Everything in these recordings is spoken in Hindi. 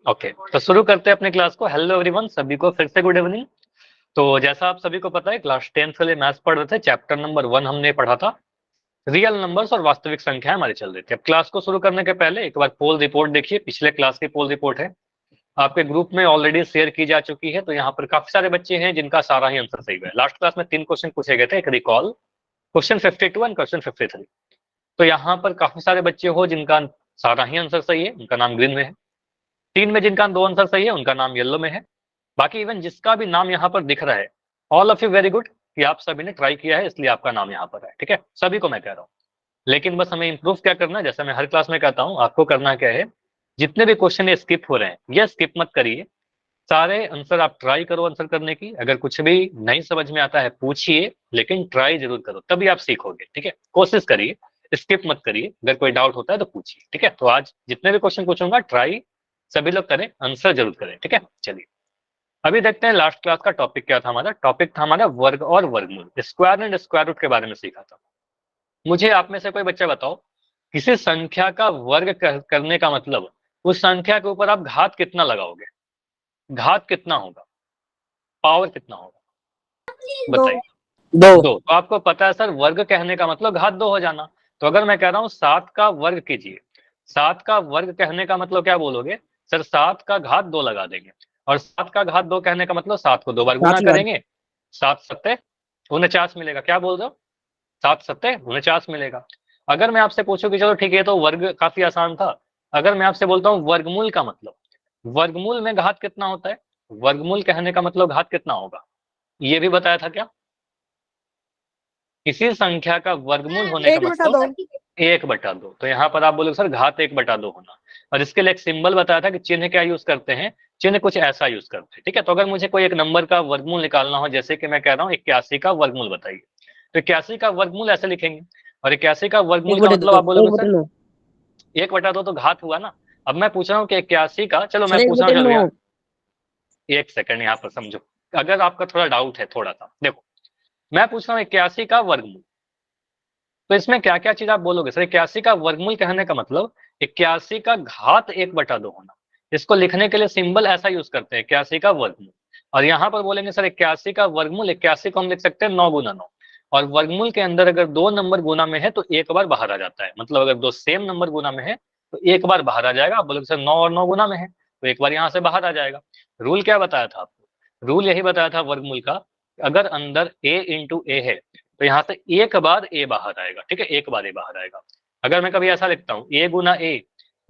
ओके, तो शुरू करते हैं अपने क्लास को। हेलो एवरीवन, सभी को फिर से गुड इवनिंग। तो जैसा आप सभी को पता है, क्लास 10th के लिए मैथ्स पढ़ रहे थे। चैप्टर नंबर 1 हमने पढ़ा था, रियल नंबर्स और वास्तविक संख्या हमारी चल रही थी। अब क्लास को शुरू करने के पहले एक बार पोल रिपोर्ट देखिए। पिछले क्लास की पोल रिपोर्ट है, आपके ग्रुप में ऑलरेडी शेयर की जा चुकी है। तो यहाँ पर काफी सारे बच्चे हैं जिनका सारा ही आंसर सही हुआ है। लास्ट क्लास में 3 क्वेश्चन पूछे गए थे, एक रिकॉल, क्वेश्चन 52 एंड क्वेश्चन 53। तो यहाँ पर काफी सारे बच्चे हो जिनका सारा ही आंसर सही है, उनका नाम ग्रीन में है। 3 में जिनका 2 आंसर सही है, उनका नाम येलो में है। बाकी इवन जिसका भी नाम यहाँ पर दिख रहा है, all of you very good कि आप सभी ने ट्राई किया है, इसलिए आपका नाम यहाँ पर है। ठीक है, सभी को मैं कह रहा हूँ। लेकिन बस हमें इंप्रूव क्या करना है, जैसा मैं हर क्लास में कहता हूँ, आपको करना क्या है, जितने भी क्वेश्चन ये स्किप हो रहे हैं, ये स्किप मत करिए। सारे आंसर आप ट्राई करो आंसर करने की। अगर कुछ भी नहीं समझ में आता है पूछिए, लेकिन ट्राई जरूर करो, तभी आप सीखोगे। ठीक है, कोशिश करिए, स्किप मत करिए। अगर कोई डाउट होता है तो पूछिए। ठीक है, तो आज जितने भी क्वेश्चन पूछूंगा, ट्राई सभी लोग करें, आंसर जरूर करें। ठीक है, चलिए अभी देखते हैं लास्ट क्लास का टॉपिक क्या था। हमारा टॉपिक था हमारा वर्ग और वर्गमूल, स्क्वायर एंड स्क्वायर रूट के बारे में सीखा था। मुझे आप में से कोई बच्चा बताओ, किसी संख्या का वर्ग करने का मतलब, उस संख्या के ऊपर आप घात कितना लगाओगे? घात कितना होगा, पावर कितना होगा, दो। बताइए। दो। दो। तो आपको पता है सर, वर्ग कहने का मतलब घात 2 हो जाना। तो अगर मैं कह रहा हूं 7 का वर्ग कीजिए, 7 का वर्ग कहने का मतलब क्या बोलोगे? सर 7 का घात 2 लगा देंगे। और 7 का घात 2 कहने का मतलब 7 को 2 बार गुना सात बार। करेंगे, 7 सत्ते 49 मिलेगा। क्या बोल रहे हो? 7 सत्ते 49 मिलेगा। अगर मैं आपसे पूछूं कि चलो ठीक है, तो वर्ग काफी आसान था। अगर मैं आपसे बोलता हूँ वर्गमूल का मतलब, वर्गमूल में घात कितना होता है, वर्गमूल कहने का मतलब घात कितना होगा, ये भी बताया था क्या? किसी संख्या का वर्गमूल होने का एक बटा मतलब दो। 1/2। तो यहाँ पर आप बोलोगे सर घात 1/2 होना, और इसके लिए एक सिंबल बताया था कि चिन्ह क्या यूज करते हैं, चिन्ह कुछ ऐसा यूज करते हैं। ठीक है, तो अगर मुझे कोई एक नंबर का वर्गमूल निकालना हो, जैसे कि मैं कह रहा हूँ 81 का वर्गमूल बताइए, तो 81 का वर्गमूल ऐसे लिखेंगे। और 81 का एक वर्गमूल का बटे मतलब दो। आप बोलोगे एक बटे सर नौ। 1/2 तो घात हुआ ना। अब मैं पूछ रहा हूँ कि 81 का, चलो सर मैं एक पूछ रहा बटे हूँ, चलो नौ। यार एक सेकंड यहाँ पर समझो। अगर आपका थोड़ा डाउट है, थोड़ा सा देखो, मैं पूछ रहा हूँ 81 का वर्गमूल, तो इसमें क्या क्या चीज आप बोलोगे? सर 81 का वर्गमूल कहने का मतलब 81 का घात 1/2 होना। इसको लिखने के लिए सिंबल ऐसा यूज करते हैं, 81 का वर्गमूल। और यहाँ पर बोलेंगे सर 81 का वर्गमूल, 81 को हम लिख सकते हैं 9 गुना 9। और वर्गमूल के अंदर अगर 2 नंबर गुना में है तो एक बार बाहर आ जाता है। मतलब अगर 2 सेम नंबर गुना में है तो एक बार बाहर आ जाएगा। आप बोलोगे सर 9 और 9 गुना में है, तो एक बार यहाँ से बाहर आ जाएगा। रूल क्या बताया था आपको? रूल यही बताया था वर्गमूल का, अगर अंदर a इंटू ए है तो यहाँ से एक बार ए बाहर आएगा। ठीक है, एक बार ए बाहर आएगा। अगर मैं कभी ऐसा लिखता हूँ ए गुना ए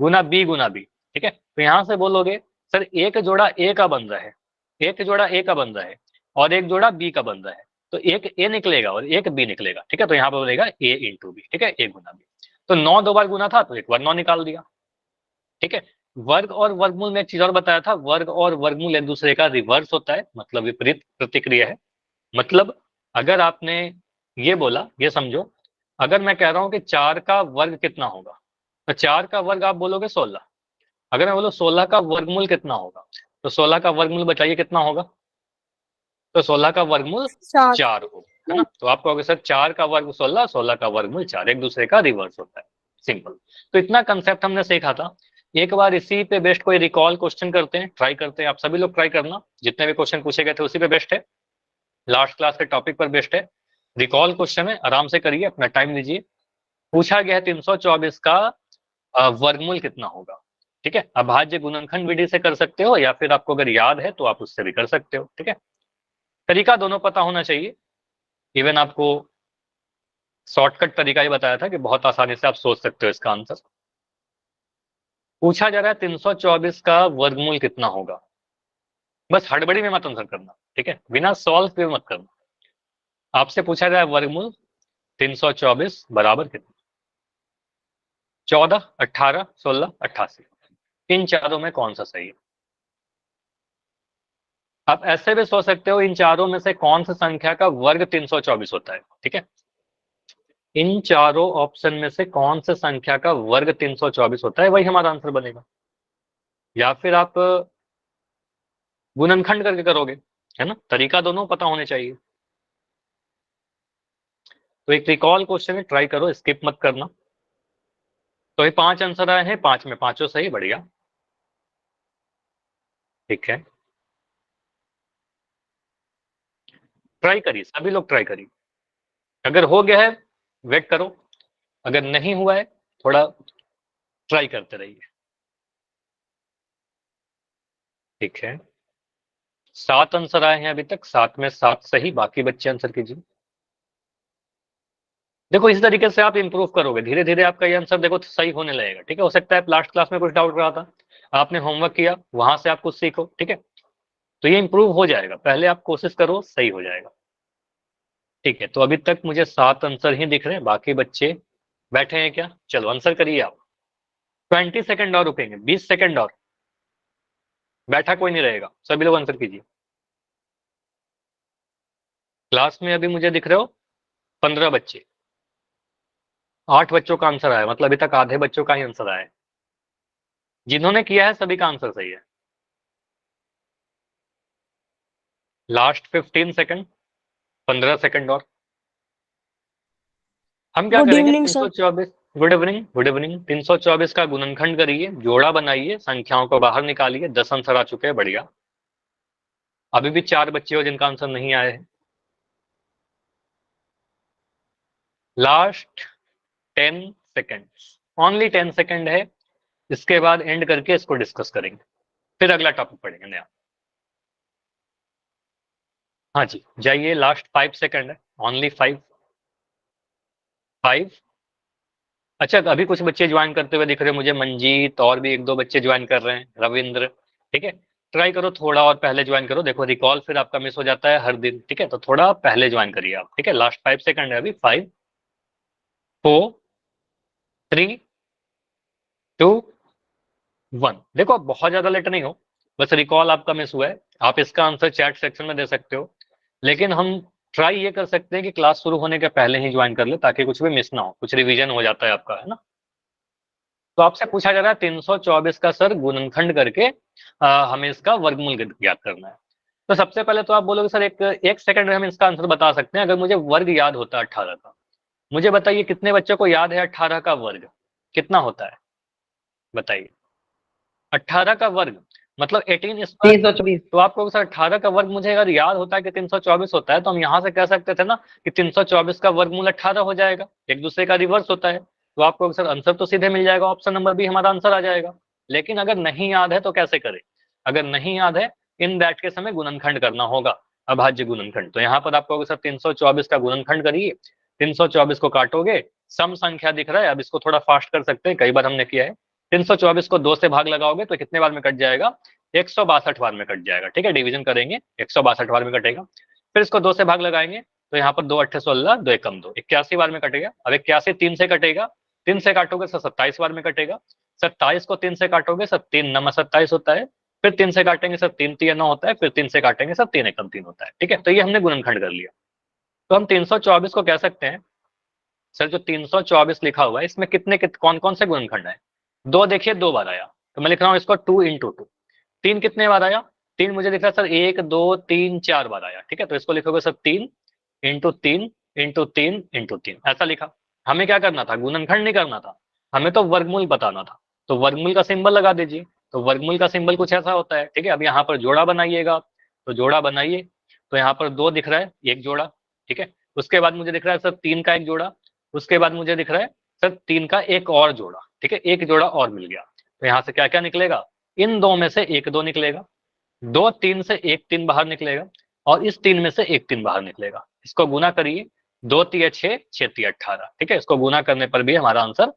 गुना बी गुना बी, ठीक है, तो यहाँ से बोलोगे सर एक जोड़ा ए का बन रहा है, एक जोड़ा ए का बन रहा है, और एक जोड़ा बी का बन रहा है, तो एक ए निकलेगा और एक बी निकलेगा। ठीक है, तो यहाँ पर बोलेगा ए इंटू बी। ठीक है, ए गुना बी। तो 9 2 बार गुना था तो एक बार 9 निकाल दिया। ठीक है, वर्ग और वर्गमूल में एक चीज और बताया था, वर्ग और वर्गमूल एक दूसरे का रिवर्स होता है, मतलब विपरीत प्रतिक्रिया है। मतलब अगर आपने ये बोला, ये समझो, अगर मैं कह रहा हूं कि 4 का वर्ग कितना होगा, तो 4 का वर्ग आप बोलोगे 16। अगर मैं बोलो 16 का वर्गमूल कितना होगा, तो 16 का वर्गमूल बताइए कितना होगा? तो 16 का वर्गमूल सात। 4 होगा, है ना। तो आप कहोगे सर 4 का वर्ग 16, 16 का वर्गमूल 4, एक दूसरे का रिवर्स होता है। सिंपल। तो इतना कंसेप्ट हमने सीखा था। एक बार इसी पे बेस्ट कोई रिकॉल क्वेश्चन करते हैं, ट्राई करते हैं। आप सभी लोग ट्राई करना, जितने भी क्वेश्चन पूछे गए थे उसी पे बेस्ट है, लास्ट क्लास के टॉपिक पर बेस्ट है। रिकॉल क्वेश्चन है, आराम से करिए, अपना टाइम लीजिए। पूछा गया है 324 का वर्गमूल कितना होगा। ठीक है, अभाज्य गुणनखंड विधि से कर सकते हो, या फिर आपको अगर याद है तो आप उससे भी कर सकते हो। ठीक है, तरीका दोनों पता होना चाहिए। इवन आपको शॉर्टकट तरीका ही बताया था कि बहुत आसानी से आप सोच सकते हो इसका आंसर। पूछा जा रहा है 324 का वर्गमूल कितना होगा, बस हड़बड़ी में मत आंसर करना। ठीक है, बिना सॉल्व भी मत करना। आपसे पूछा जाए वर्गमूल 324 बराबर कितना, 14, 18, 16, 88, इन चारों में कौन सा सही है? आप ऐसे भी सोच सकते हो, इन चारों में से कौन सी संख्या का वर्ग 324 होता है। ठीक है, इन चारों ऑप्शन में से कौन सी संख्या का वर्ग 324 होता है, वही हमारा आंसर बनेगा। या फिर आप गुणनखंड करके करोगे, है ना। तरीका दोनों पता होने चाहिए। तो एक रिकॉल क्वेश्चन है, ट्राई करो, स्किप मत करना। तो ये 5 आंसर आए हैं, 5 में पांचों सही, बढ़िया। ठीक है, ट्राई करिए, सभी लोग ट्राई करिए। अगर हो गया है वेट करो, अगर नहीं हुआ है थोड़ा ट्राई करते रहिए। ठीक है, 7 आंसर आए हैं अभी तक, 7 में 7 सही, बाकी बच्चे आंसर कीजिए। देखो इस तरीके से आप इंप्रूव करोगे, धीरे धीरे आपका ये आंसर देखो सही होने लगेगा। ठीक है, हो सकता है लास्ट क्लास में कुछ डाउट रहा था, आपने होमवर्क किया, वहां से आप कुछ सीखो। ठीक है, तो ये इंप्रूव हो जाएगा, पहले आप कोशिश करो, सही हो जाएगा। ठीक है, तो अभी तक मुझे 7 आंसर ही दिख रहे हैं, बाकी बच्चे बैठे हैं क्या? चलो आंसर करिए आप। 20 सेकंड और रुकेंगे, 20 सेकंड और, बैठा कोई नहीं रहेगा, सभी लोग आंसर कीजिए। क्लास में अभी मुझे दिख रहे हो 15 बच्चे, 8 बच्चों का आंसर आया, मतलब अभी तक आधे बच्चों का ही आंसर आया है। जिन्होंने किया है सभी का आंसर सही है। लास्ट 15 सेकंड, 15 सेकंड और, हम क्या गुड करेंगे? Evening sir. 324, good evening, good evening. 324 का गुणनखंड करिए, जोड़ा बनाइए, संख्याओं को बाहर निकालिए। 10 आंसर आ चुके हैं, बढ़िया। अभी भी 4 बच्चे हो जिनका आंसर नहीं आए हैं। लास्ट 10 सेकंड, ओनली 10 सेकंड है, इसके बाद एंड करके इसको डिस्कस करेंगे, फिर अगला टॉपिक पढ़ेंगे नया। हाँ जी, जाइए, लास्ट 5 सेकंड है, ओनली 5। 5। अच्छा, अभी कुछ बच्चे ज्वाइन करते हुए दिख रहे हैं मुझे, मंजीत और भी 1-2 बच्चे ज्वाइन कर रहे हैं, रविंद्र। ठीक है, ट्राई करो थोड़ा और पहले ज्वाइन करो, देखो रिकॉल फिर आपका मिस हो जाता है हर दिन। ठीक है, तो थोड़ा पहले ज्वाइन करिए आप। ठीक है, लास्ट 5 सेकंड है अभी। 5, 4, 3, 2, 1। देखो आप बहुत ज्यादा लेट नहीं हो, बस रिकॉल आपका मिस हुआ है। आप इसका आंसर चैट सेक्शन में दे सकते हो, लेकिन हम ट्राई ये कर सकते हैं कि क्लास शुरू होने के पहले ही ज्वाइन कर ले, ताकि कुछ भी मिस ना हो, कुछ रिवीजन हो जाता है आपका, है ना। तो आपसे पूछा जा रहा है 324 का सर गुणनखंड करके हमें इसका वर्गमूल ज्ञात करना है। तो सबसे पहले तो आप बोलोगे सर एक एक सेकंड में हम इसका आंसर बता सकते हैं, अगर मुझे वर्ग याद होता है 18 का। मुझे बताइए कितने बच्चों को याद है 18 का वर्ग कितना होता है? बताइए। 18 का वर्ग मतलब 18 स्क्वायर। 324। तो आपको सर 18 का वर्ग मुझे अगर याद होता है कि 324 होता है, तो हम यहाँ से कह सकते थे ना कि 324 का वर्गमूल 18 हो जाएगा, एक दूसरे का रिवर्स होता है। तो आपको सर आंसर तो सीधे मिल जाएगा, ऑप्शन नंबर बी हमारा आंसर आ जाएगा। लेकिन अगर नहीं याद है तो कैसे करें? अगर नहीं याद है, इन दैट के समय गुणनखंड करना होगा, अभाज्य गुणनखंड। तो यहाँ पर आपको सर 324 का गुणनखंड करिए, 324 को काटोगे, सम संख्या दिख रहा है, अब इसको थोड़ा फास्ट कर सकते हैं, कई बार हमने किया है। 324 को 2 से भाग लगाओगे तो कितने बार में कट जाएगा? 162 बार में कट जाएगा। ठीक है, डिवीजन करेंगे, 162 बार में कटेगा। फिर इसको 2 से भाग लगाएंगे, तो यहाँ पर 2 8 16, 2 1 2, 81 बार में कटेगा। अब 81 3 से कटेगा, 3 से काटोगे सर 27 बार में कटेगा। 27 को 3 से काटोगे सर 3 9 27 होता है। फिर 3 से काटेंगे सर 3 3 9 होता है, फिर 3 से काटेंगे सर 3 1 3 होता है। ठीक है, तो ये हमने गुणनखंड कर लिया। तो हम 324 को कह सकते हैं, सर जो 324 लिखा हुआ है इसमें कौन कौन से गुणनखंड है? दो देखिए, 2 बार आया, तो मैं लिख रहा हूँ इसको 2 × 2। 3 कितने बार आया? 3 मुझे दिख रहा है सर 1 2 3 4 बार आया। ठीक है, तो इसको लिखोगे सर 3 × 3 × 3 × 3, ऐसा लिखा। हमें क्या करना था? गुणनखंड नहीं करना था, हमें तो वर्गमूल बताना था। तो वर्गमूल का सिंबल लगा दीजिए। तो वर्गमूल का सिंबल कुछ ऐसा होता है। ठीक है, अब यहाँ पर जोड़ा बनाइएगा, तो जोड़ा बनाइए। तो यहाँ पर 2 दिख रहा है, एक जोड़ा। ठीक है, उसके बाद मुझे दिख रहा है सर 3 का एक जोड़ा। उसके बाद मुझे दिख रहा है सर 3 का एक और जोड़ा। ठीक है, एक जोड़ा और मिल गया। तो यहाँ से क्या क्या निकलेगा? इन 2 में से 1 2 निकलेगा, 2 3 से 1 3 बाहर निकलेगा, और इस 3 में से 1 3 बाहर निकलेगा। इसको गुना करिए, 2 तिया 6, 6 तिया 18। ठीक है, इसको गुना करने पर भी हमारा आंसर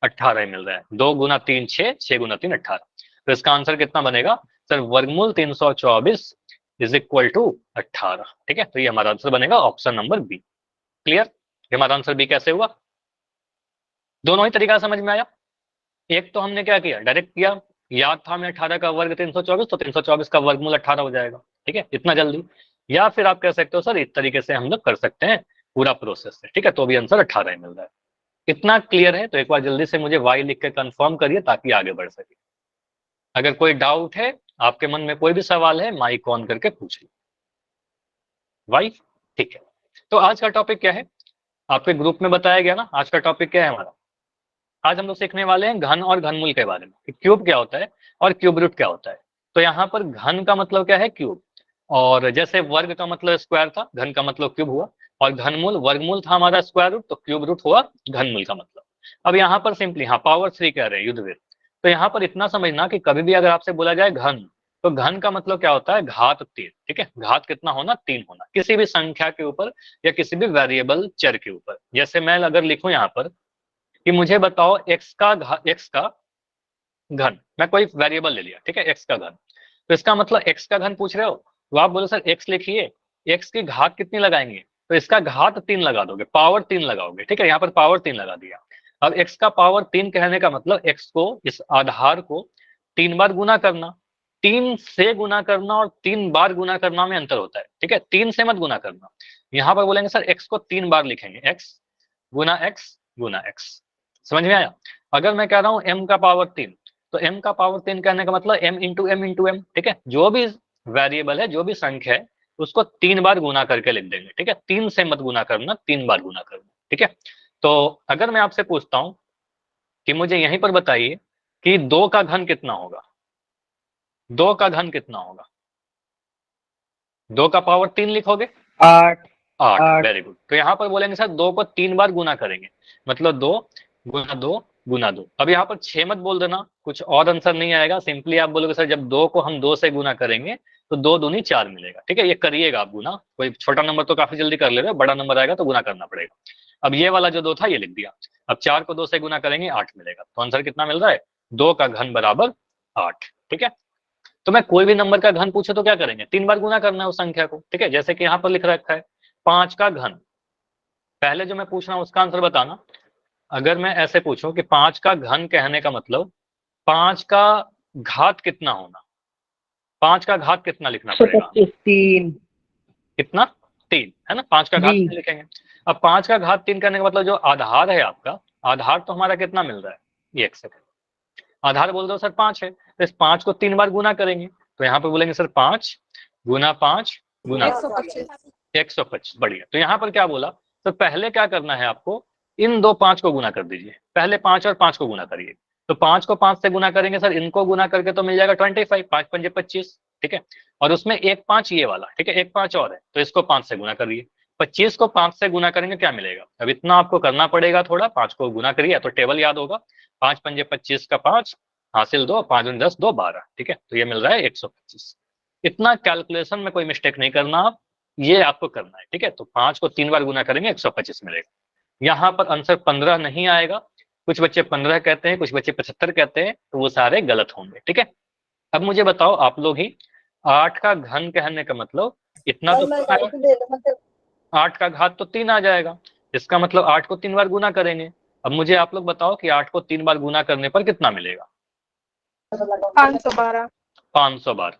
18 ही मिल रहा है। 2 गुना 3 6, 6 गुना 3 18। तो इसका आंसर कितना बनेगा सर? वर्गमूल 324 इज इक्वल टू 18। ठीक है, तो ये हमारा आंसर बनेगा ऑप्शन नंबर बी। क्लियर? ये हमारा आंसर बी कैसे हुआ? दोनों ही तरीका समझ में आया। एक तो हमने क्या किया, डायरेक्ट किया, याद था हमें 18 का वर्ग 324, तो 324 का वर्गमूल 18 हो जाएगा। ठीक है, इतना जल्दी। या फिर आप कह सकते हो सर इस तरीके से हम लोग कर सकते हैं पूरा प्रोसेस से। ठीक है, तो भी आंसर 18 ही मिल रहा है। इतना क्लियर है? तो एक बार जल्दी से मुझे वाई लिख के कंफर्म करिए, ताकि आगे बढ़ सके। अगर कोई डाउट है, आपके मन में कोई भी सवाल है, माइक ऑन करके पूछिए। वाई? ठीक है, तो आज का टॉपिक क्या है? आपके ग्रुप में बताया गया ना, आज का टॉपिक क्या है हमारा? आज हम लोग सीखने वाले हैं घन और घनमूल के बारे में, कि क्यूब क्या होता है और क्यूब रूट क्या होता है। तो यहाँ पर घन का मतलब क्या है, क्यूब। और जैसे वर्ग का मतलब स्क्वायर था, घन का मतलब क्यूब हुआ, और घनमूल वर्गमूल था हमारा स्क्वायर रूट, तो क्यूब रूट हुआ घनमूल का मतलब। अब यहाँ पर सिंपली हाँ पावर 3 कह रहे हैं युद्धवीर। तो यहाँ पर इतना समझना कि कभी भी अगर आपसे बोला जाए घन, तो घन का मतलब क्या होता है, घात 3। ठीक है, घात कितना होना, 3 होना, किसी भी संख्या के ऊपर या किसी भी वेरिएबल चर के ऊपर। जैसे मैं अगर लिखूं यहाँ पर कि मुझे बताओ एक्स का घन, मैं कोई वेरिएबल ले लिया, ठीक है, एक्स का घन। तो इसका मतलब एक्स का घन पूछ रहे हो, तो आप बोलो सर एक्स लिखिए, एक्स की घात कितनी लगाएंगे, तो इसका घात 3 लगा दोगे, पावर 3 लगाओगे। ठीक है, यहाँ पर पावर 3 लगा दिया। अब एक्स का पावर 3 कहने का मतलब एक्स को, इस आधार को 3 बार गुना करना। 3 से गुना करना और 3 बार गुना करना में अंतर होता है। ठीक है, 3 से मत गुना करना। यहाँ पर बोलेंगे सर एक्स को 3 बार लिखेंगे, एक्स गुना एक्स। समझ में आया। अगर मैं कह रहा हूँ m का पावर 3, तो m का पावर 3 कहने का मतलब m into M into M. ठीक है, जो भी वेरिएबल है, जो भी संख्या है, उसको 3 बार गुना करके लिख देंगे। ठीक है, 3 से मत गुना करना, 3 बार गुना करना। ठीक है, तो अगर मैं आपसे पूछता हूं कि मुझे यहीं पर बताइए कि 2 का घन कितना होगा, 2 का घन कितना होगा, 2 का पावर 3 लिखोगे, 8 8। 8 वेरी गुड। तो यहाँ पर बोलेंगे सर 2 को 3 बार गुना करेंगे, मतलब 2 गुना 2 गुना 2। अब यहाँ पर 6 मत बोल देना, कुछ और आंसर नहीं आएगा। सिंपली आप बोलोगे सर जब 2 को हम 2 से गुना करेंगे तो 2 दूनी 4 मिलेगा। ठीक है, ये करिएगा आप गुना, कोई छोटा नंबर तो काफी जल्दी कर ले रहे हो, बड़ा नंबर आएगा तो गुना करना पड़ेगा। अब ये वाला जो 2 था ये लिख दिया। अब 4 को 2 से गुना करेंगे 8 मिलेगा। तो आंसर कितना मिल रहा है, 2 का घन बराबर 8। ठीक है, तो मैं कोई भी नंबर का घन पूछे तो क्या करेंगे, 3 बार गुना करना है उस संख्या को। ठीक है, जैसे कि यहाँ पर लिख रखा है 5 का घन, पहले जो मैं पूछ रहा हूँ उसका आंसर बताना। अगर मैं ऐसे पूछूं कि 5 का घन कहने का मतलब 5 का घात कितना होना, 5 का घात कितना लिखना पड़ेगा हमें, 125 3 कितना, 3 है ना, 5 का घात जी 3 लिखेंगे। अब 5 का घात 3 करने का मतलब जो आधार है आपका, आधार तो हमारा कितना मिल रहा है, ये एक सेकंड, आधार बोल दो सर 5 है, तो इस 5 को 3 बार गुना करेंगे। तो यहाँ पे बोलेंगे सर 5 गुना 5 गुना 125। बढ़िया। तो यहाँ पर क्या बोला, तो पहले क्या करना है आपको, इन दो 5 को गुना कर दीजिए, पहले 5 और 5 को गुना करिए। तो 5 को 5 से गुना करेंगे सर, इनको गुना करके तो मिल जाएगा 25, 5 पंजे 25। ठीक है, और उसमें एक 5 ये वाला, ठीक है, एक 5 और है, तो इसको 5 से गुना करिए। 25 को 5 से गुना करेंगे क्या मिलेगा, अब इतना आपको करना पड़ेगा थोड़ा, 5 को गुना करिए तो टेबल याद होगा, 5 पंजे 25 का 5 हासिल 2, 5 दूनी 10, 2 12। ठीक है, तो ये मिल रहा है 125। इतना कैलकुलेशन में कोई मिस्टेक नहीं करना आप, ये आपको करना है। ठीक है, तो 5 को 3 बार गुना करेंगे 125 मिलेगा। यहाँ पर आंसर 15 नहीं आएगा, कुछ बच्चे 15 कहते हैं, कुछ बच्चे 75 कहते हैं, तो वो सारे गलत होंगे। ठीक है, अब मुझे बताओ आप लोग ही, 8 का घन कहने का मतलब इतना तो पता है, 8 का घात तो 3 आ जाएगा, इसका मतलब 8 को 3 बार गुना करेंगे। अब मुझे आप लोग बताओ कि 8 को 3 बार गुना करने पर कितना मिलेगा, 512। 500 बार।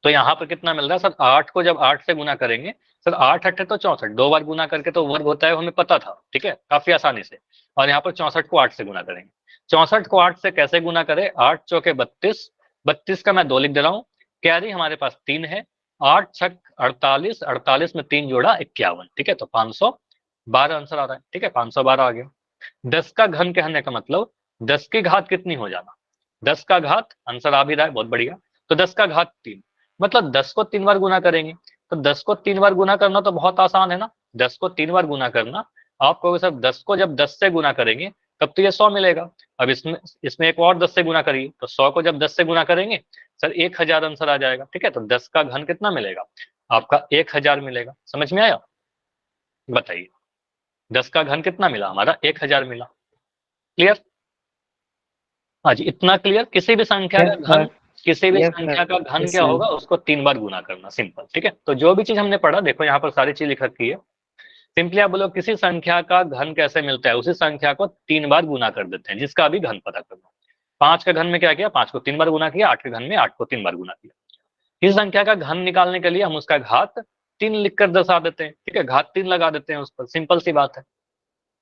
तो यहाँ पर कितना मिल रहा है सर, 8 को जब 8 से गुना करेंगे, सर 8 8 तो 64, 2 बार गुना करके तो वर्ग होता है, हमें पता था। ठीक है, काफी आसानी से। और यहाँ पर 64 को 8 से गुना करेंगे, 64 को 8 से कैसे गुना करें, 8 चौके 32, 32 का मैं 2 लिख दे रहा हूँ, कैरी हमारे पास 3 है, 8 छक 48, 48 में 3 जोड़ा 51। ठीक है, तो 512 आंसर आ रहा है। ठीक है, 512 आ गया। 10 का घन कहने का मतलब 10 की घात कितनी हो जाना, 10 का घात आंसर आ भी रहा है, बहुत बढ़िया। तो 10 का घात 3, मतलब 10 को 3 बार गुना करेंगे, तो 10 को 3 बार गुना करना तो बहुत आसान है ना, 10 को 3 बार गुना करना। आप कहोगे सर 10 को जब 10 से गुना करेंगे तब तो ये 100 मिलेगा। अब इसमें इसमें एक और 10 से गुना करिए, तो 100 को जब 10 से गुना करेंगे सर 1000 आंसर आ जाएगा। ठीक है, तो 10 का घन कितना मिलेगा आपका, 1000 मिलेगा। समझ में आया, बताइए 10 का घन कितना मिला हमारा, 1000 मिला। क्लियर, हाँ जी, इतना क्लियर। किसी भी संख्या का यस घन, सर किसी भी यस संख्या का सर घन यस क्या सर होगा, उसको 3 बार गुना करना, सिंपल। ठीक है, तो जो भी चीज हमने पढ़ा, देखो यहाँ पर सारी चीज लिख रखी है। सिंपली आप बोलो किसी संख्या का घन कैसे मिलता है, उसी संख्या को 3 बार गुना कर देते हैं, जिसका भी घन पता करना। 5 का घन में क्या किया, 5 को 3 बार गुना किया, 8 के घन में 8 को 3 बार गुना किया। इस संख्या का घन निकालने के लिए हम उसका घात 3 लिखकर दर्शा देते हैं। ठीक है, घात 3 लगा देते हैं उस पर, सिंपल सी बात है।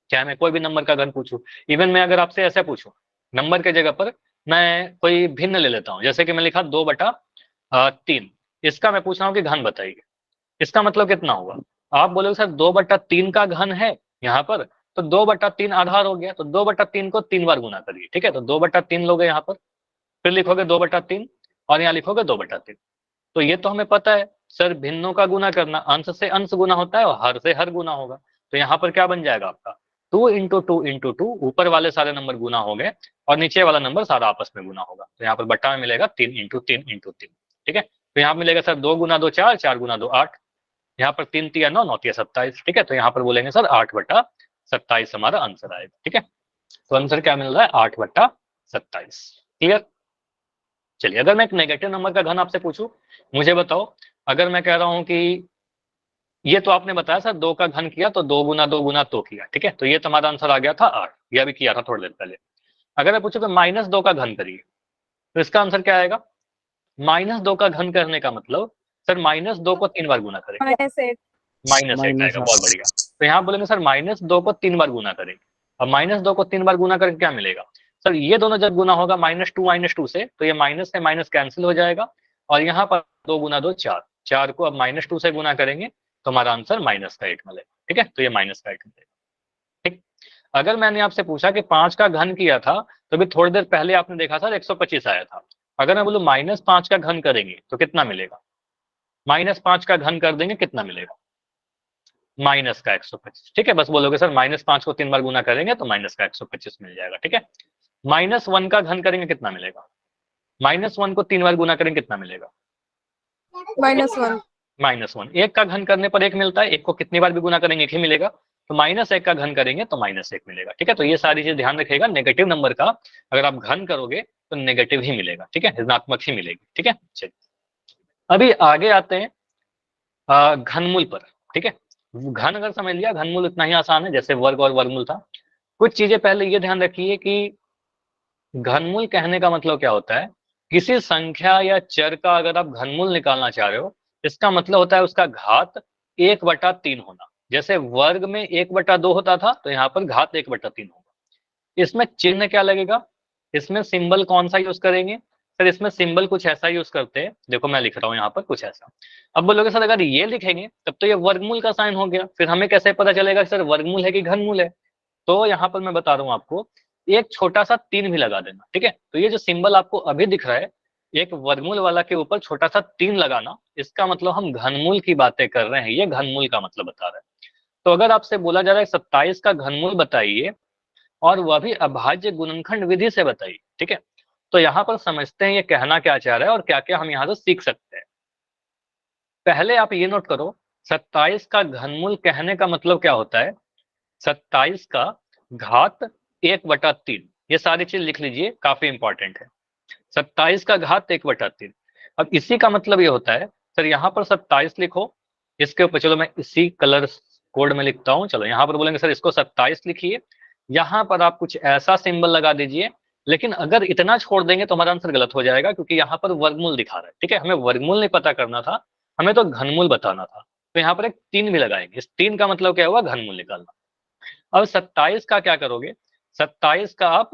चाहे मैं कोई भी नंबर का घन पूछूं, इवन मैं अगर आपसे ऐसे पूछूं, नंबर के जगह पर मैं कोई भिन्न ले लेता हूं, जैसे कि मैं लिखा 2/3, इसका मैं पूछ रहा हूँ कि घन बताइए, इसका मतलब कितना हुआ। आप बोलोगे सर 2/3 का घन है यहाँ पर, तो 2/3 आधार हो गया, तो 2/3 को 3 बार गुना करिए। ठीक है, तो 2/3 लोगे यहाँ पर, फिर लिखोगे 2/3, और यहाँ लिखोगे 2/3। तो ये तो हमें पता है सर, भिन्नों का गुना करना अंश से अंश गुना होता है और हर से हर गुना होगा। तो यहाँ पर क्या बन जाएगा आपका 2 × 2 × 2, ऊपर वाले सारे नंबर गुना हो गए और नीचे वाला नंबर सारा आपस में गुना होगा। तो यहाँ पर बट्टा में मिलेगा 3 × 3 × 3। ठीक है, तो यहाँ मिलेगा सर 2 × 2 4, 4 × 2 8, यहाँ पर 3 × 9 9 × 27। ठीक है, तो यहाँ पर बोलेंगे सर 8/27 हमारा आंसर आएगा। ठीक है, तो आंसर क्या मिल रहा है 8/27। क्लियर। चलिए, अगर मैं एक नेगेटिव नंबर का घन आपसे पूछूं, मुझे बताओ, अगर मैं कह रहा हूं कि ये तो आपने बताया सर 2 का घन किया तो 2 × 2 × 2 किया। ठीक है, तो ये तुम्हारा आंसर आ गया था 8, यह भी किया था थोड़ी देर पहले। अगर मैं पूछूं कि -2 का घन करिए, तो इसका आंसर क्या आएगा? -2 का घन करने का मतलब सर -2 को 3 बार गुना करेंगे, -8 -1 आएगा। बहुत बढ़िया। तो यहाँ बोलेंगे सर -2 को 3 बार गुना करेंगे। अब -2 को 3 बार गुना करके क्या मिलेगा सर? ये दोनों जब गुना होगा -2 से, तो ये माइनस से माइनस कैंसिल हो जाएगा और यहाँ पर 2 × 2 4, 4 को अब -2 से गुना करेंगे तो हमारा आंसर -8 मिलेगा। ठीक है, तो ये -8 मिलेगा। ठीक, अगर मैंने आपसे पूछा कि 5 का घन किया था, तो अभी थोड़ी देर पहले आपने देखा सर 125 आया था। अगर मैं बोलूं -5 का घन करेंगे तो कितना मिलेगा? -5 का घन कर देंगे कितना मिलेगा? माइनस का 125। ठीक है, बस बोलोगे सर -5 को 3 बार गुना करेंगे तो माइनस का 125 मिल जाएगा। ठीक है, -1 का घन करेंगे कितना मिलेगा? -1 को 3 बार गुना करेंगे कितना मिलेगा? -1 -1। 1 का घन करने पर 1 मिलता है, 1 को कितनी बार भी गुना करेंगे 1 ही मिलेगा। तो -1 का घन करेंगे तो -1 मिलेगा। ठीक है, तो ये सारी चीज ध्यान रखिएगा, नेगेटिव नंबर का अगर आप घन करोगे तो नेगेटिव ही मिलेगा। ठीक है, ऋणात्मक ही मिलेगी। ठीक है, चलिए अभी आगे आते हैं घनमूल पर। ठीक है, घन अगर समझ लिया, घनमूल इतना ही आसान है जैसे वर्ग और वर्गमूल था। कुछ चीजें पहले ये ध्यान रखिए कि घनमूल कहने का मतलब क्या होता है? किसी संख्या या चर का अगर आप घनमूल निकालना चाह रहे हो, इसका मतलब होता है उसका घात 1/3 होना। जैसे वर्ग में 1/2 होता था, तो यहाँ पर घात 1/3 होगा। इसमें चिन्ह क्या लगेगा? इसमें सिंबल कौन सा यूज करेंगे सर? इसमें सिंबल कुछ ऐसा यूज करते हैं, देखो मैं लिख रहा हूँ यहाँ पर कुछ ऐसा। अब बोलोगे सर अगर ये लिखेंगे तब तो ये वर्गमूल का साइन हो गया, फिर हमें कैसे पता चलेगा कि सर वर्गमूल है कि घनमूल है? तो यहाँ पर मैं बता रहा हूँ आपको, एक छोटा सा 3 भी लगा देना। ठीक है, तो ये जो सिंबल आपको अभी दिख रहा है, एक वर्गमूल वाला के ऊपर छोटा सा 3 लगाना, इसका मतलब हम घनमूल की बातें कर रहे हैं, ये घनमूल का मतलब बता रहा है। तो अगर आपसे बोला जा रहा है 27 का घनमूल बताइए और वह भी अभाज्य गुणनखंड विधि से बताइए, ठीक है, तो यहाँ पर समझते हैं ये कहना क्या चाह रहा है और क्या क्या हम यहाँ से सीख सकते हैं। पहले आप ये नोट करो, 27 का घनमूल कहने का मतलब क्या होता है? 27 का घात 1/3, ये सारी चीज लिख लीजिए, काफी इंपॉर्टेंट है। 27 का घात 1/3। अब इसी का मतलब ये होता है सर, यहाँ पर 27 लिखो, इसके ऊपर चलो मैं इसी कलर कोड में लिखता हूँ। चलो यहाँ पर बोलेंगे सर इसको 27 लिखिए, यहाँ पर आप कुछ ऐसा सिंबल लगा दीजिए। लेकिन अगर इतना छोड़ देंगे तो हमारा आंसर गलत हो जाएगा, क्योंकि यहाँ पर वर्गमूल दिखा रहा है। ठीक है, हमें वर्गमूल नहीं पता करना था, हमें तो घनमूल बताना था। तो यहाँ पर एक 3 भी लगाएंगे, इस 3 का मतलब क्या हुआ? घनमूल निकालना। अब 27 का क्या करोगे? 27 का आप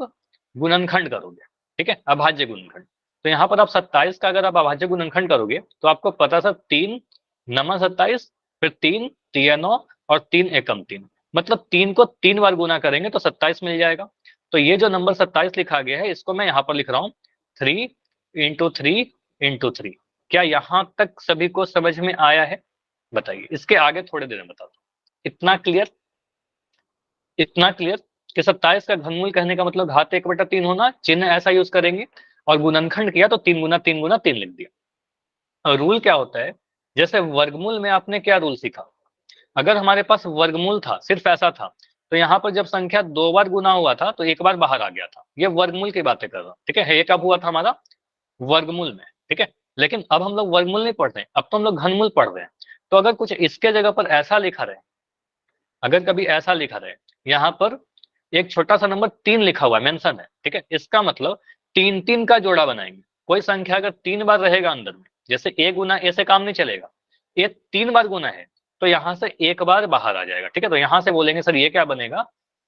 गुणनखंड करोगे। ठीक है, अभाज्य गुणनखंड। तो यहाँ पर आप 27 का अगर आप अभाज्य गुणनखंड करोगे तो आपको पता सर 3 नमा 27, फिर 3 3 9 और 3 एकम 3, मतलब 3 को 3 बार गुना करेंगे तो 27 मिल जाएगा। तो ये जो नंबर 27 लिखा गया है, इसको मैं यहाँ पर लिख रहा हूँ 3 × 3 × 3। क्या यहाँ तक सभी को समझ में आया है? बताइए, इसके आगे थोड़ी देर में बता दो। इतना क्लियर? इतना क्लियर कि 27 का घनमूल कहने का मतलब घात 1/3 होना, चिन्ह ऐसा यूज करेंगे, और गुणनखंड किया तो 3 × 3 × 3 लिख दिया। और रूल क्या होता है? जैसे वर्गमूल में आपने क्या रूल सीखा? अगर हमारे पास वर्गमूल था, सिर्फ ऐसा था, तो यहाँ पर जब संख्या 2 बार गुना हुआ था तो 1 बार बाहर आ गया था। ये वर्गमूल की बातें कर रहा हूं। ठीक है, ये कब हुआ था हमारा? वर्गमूल में। ठीक है, लेकिन अब हम लोग वर्गमूल नहीं पढ़ रहे हैं, अब तो हम लोग घनमूल पढ़ रहे हैं। तो अगर कुछ इसके जगह पर ऐसा लिखा रहे, अगर कभी ऐसा लिखा रहे, यहाँ पर एक छोटा सा नंबर 3 लिखा हुआ है, मेंशन है, ठीक है, इसका मतलब 3 3 का जोड़ा बनाएंगे। कोई संख्या अगर 3 बार रहेगा अंदर में, जैसे ए गुना ए से काम नहीं चलेगा, ये 3 बार गुना है तो यहाँ से 1 बार बाहर आ जाएगा। ठीक है, तो यहाँ से बोलेंगे सर ये क्या बनेगा?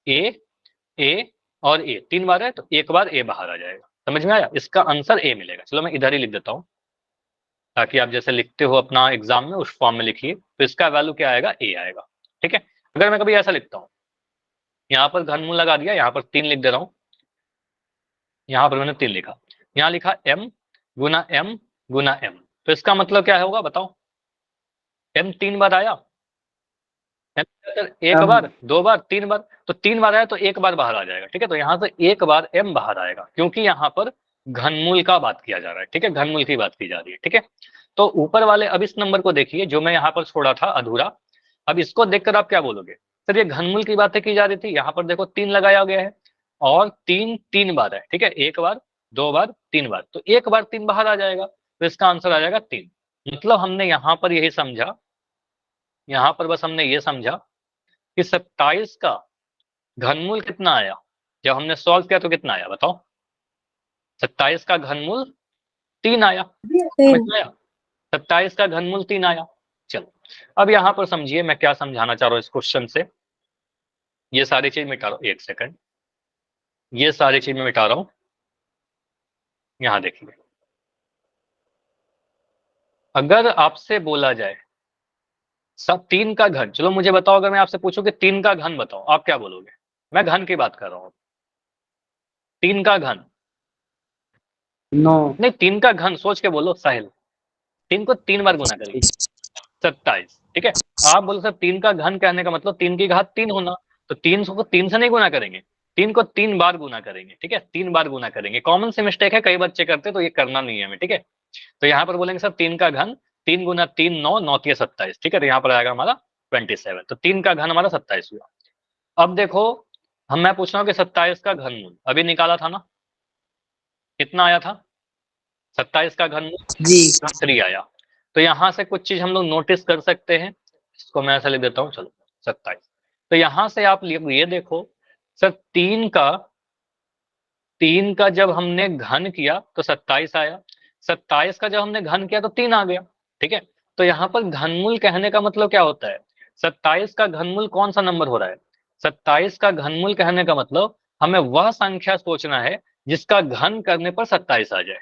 ए और ए 3 बार है तो 1 बार ए बाहर आ जाएगा। समझ में आया? इसका आंसर ए मिलेगा। चलो मैं इधर ही लिख देता हूँ, ताकि आप जैसे लिखते हो अपना एग्जाम में उस फॉर्म में लिखिए, तो इसका वैल्यू क्या आएगा? ए आएगा। ठीक है, अगर मैं कभी ऐसा लिखता हूँ, यहाँ पर घनमूल लगा दिया, यहाँ पर 3 लिख दे रहा हूँ, यहाँ पर मैंने 3 लिखा, यहाँ लिखा m, गुना m गुना m। तो इसका मतलब क्या होगा बताओ? m 3 बार आया, एक बार, 2 बार, 3 बार, तो 3 बार आया तो एक बार बाहर आ जाएगा। ठीक है, तो यहाँ से एक बार m बाहर आएगा, क्योंकि यहाँ पर घनमूल का बात किया जा रहा है। ठीक है, घनमूल की बात की जा रही है। ठीक है, तो ऊपर वाले अब इस नंबर को देखिए जो मैं यहाँ पर छोड़ा था अधूरा। अब इसको देखकर आप क्या बोलोगे? सर ये घनमूल की बातें की जा रही थी, यहाँ पर देखो 3 लगाया गया है और 3 3 बार है। ठीक है, एक बार, 2 बार, 3 बार, तो एक बार 3 बाहर आ जाएगा, तो इसका आंसर आ जाएगा 3। मतलब हमने यहाँ पर यही समझा, यहाँ पर बस हमने ये समझा कि 27 का घनमूल कितना आया। जब हमने सॉल्व किया तो कितना आया बताओ? 27 का घनमूल 3 आया। समझ 3. में आया? 27 का घनमूल 3 आया। चलो अब यहाँ पर समझिए मैं क्या समझाना चाह रहा हूँ इस क्वेश्चन से। ये सारी चीज मिटा रहा हूँ, एक सेकंड, ये सारी चीज मैं मिटा रहा हूँ। यहाँ देखिए, अगर आपसे बोला जाए सब 3 का घन, चलो मुझे बताओ, अगर मैं आपसे पूछूं कि 3 का घन बताओ, आप क्या बोलोगे? मैं घन की बात कर रहा हूँ। 3 का घन, 9। नहीं 3 का घन सोच के बोलो साहिल। 3 को 3 बार गुना करिए, 27। ठीक है, आप बोलो सर 3 का घन कहने का मतलब 3 की घात 3 होना, तो 3 को 3 से नहीं गुना करेंगे, 3 को 3 बार गुना करेंगे। ठीक है, 3 बार गुना करेंगे। कॉमन से मिस्टेक है, कई बच्चे करते तो ये करना नहीं है हमें। ठीक है, तो यहाँ पर बोलेंगे सर 3 का घन, 3 गुना 3 9, 9 के 27। ठीक है, तो यहाँ पर आएगा हमारा 27। तो 3 का घन हमारा 27 हुआ। अब देखो मैं पूछ रहा हूँ कि 27 का घनमूल अभी निकाला था ना, कितना आया था? 27 का घनमूल जी 3 आया। तो यहाँ से कुछ चीज हम लोग नोटिस कर सकते हैं, इसको मैं ऐसा लिख देता हूँ, चलो 27। तो यहाँ से आप ये देखो सर, 3 का जब हमने घन किया तो 27 आया, 27 का जब हमने घन किया तो 3 आ गया। ठीक है, तो यहाँ पर घनमूल कहने का मतलब क्या होता है? 27 का घनमूल कौन सा नंबर हो रहा है? 27 का घनमूल कहने का मतलब हमें वह संख्या सोचना है जिसका घन करने पर 27 आ जाए।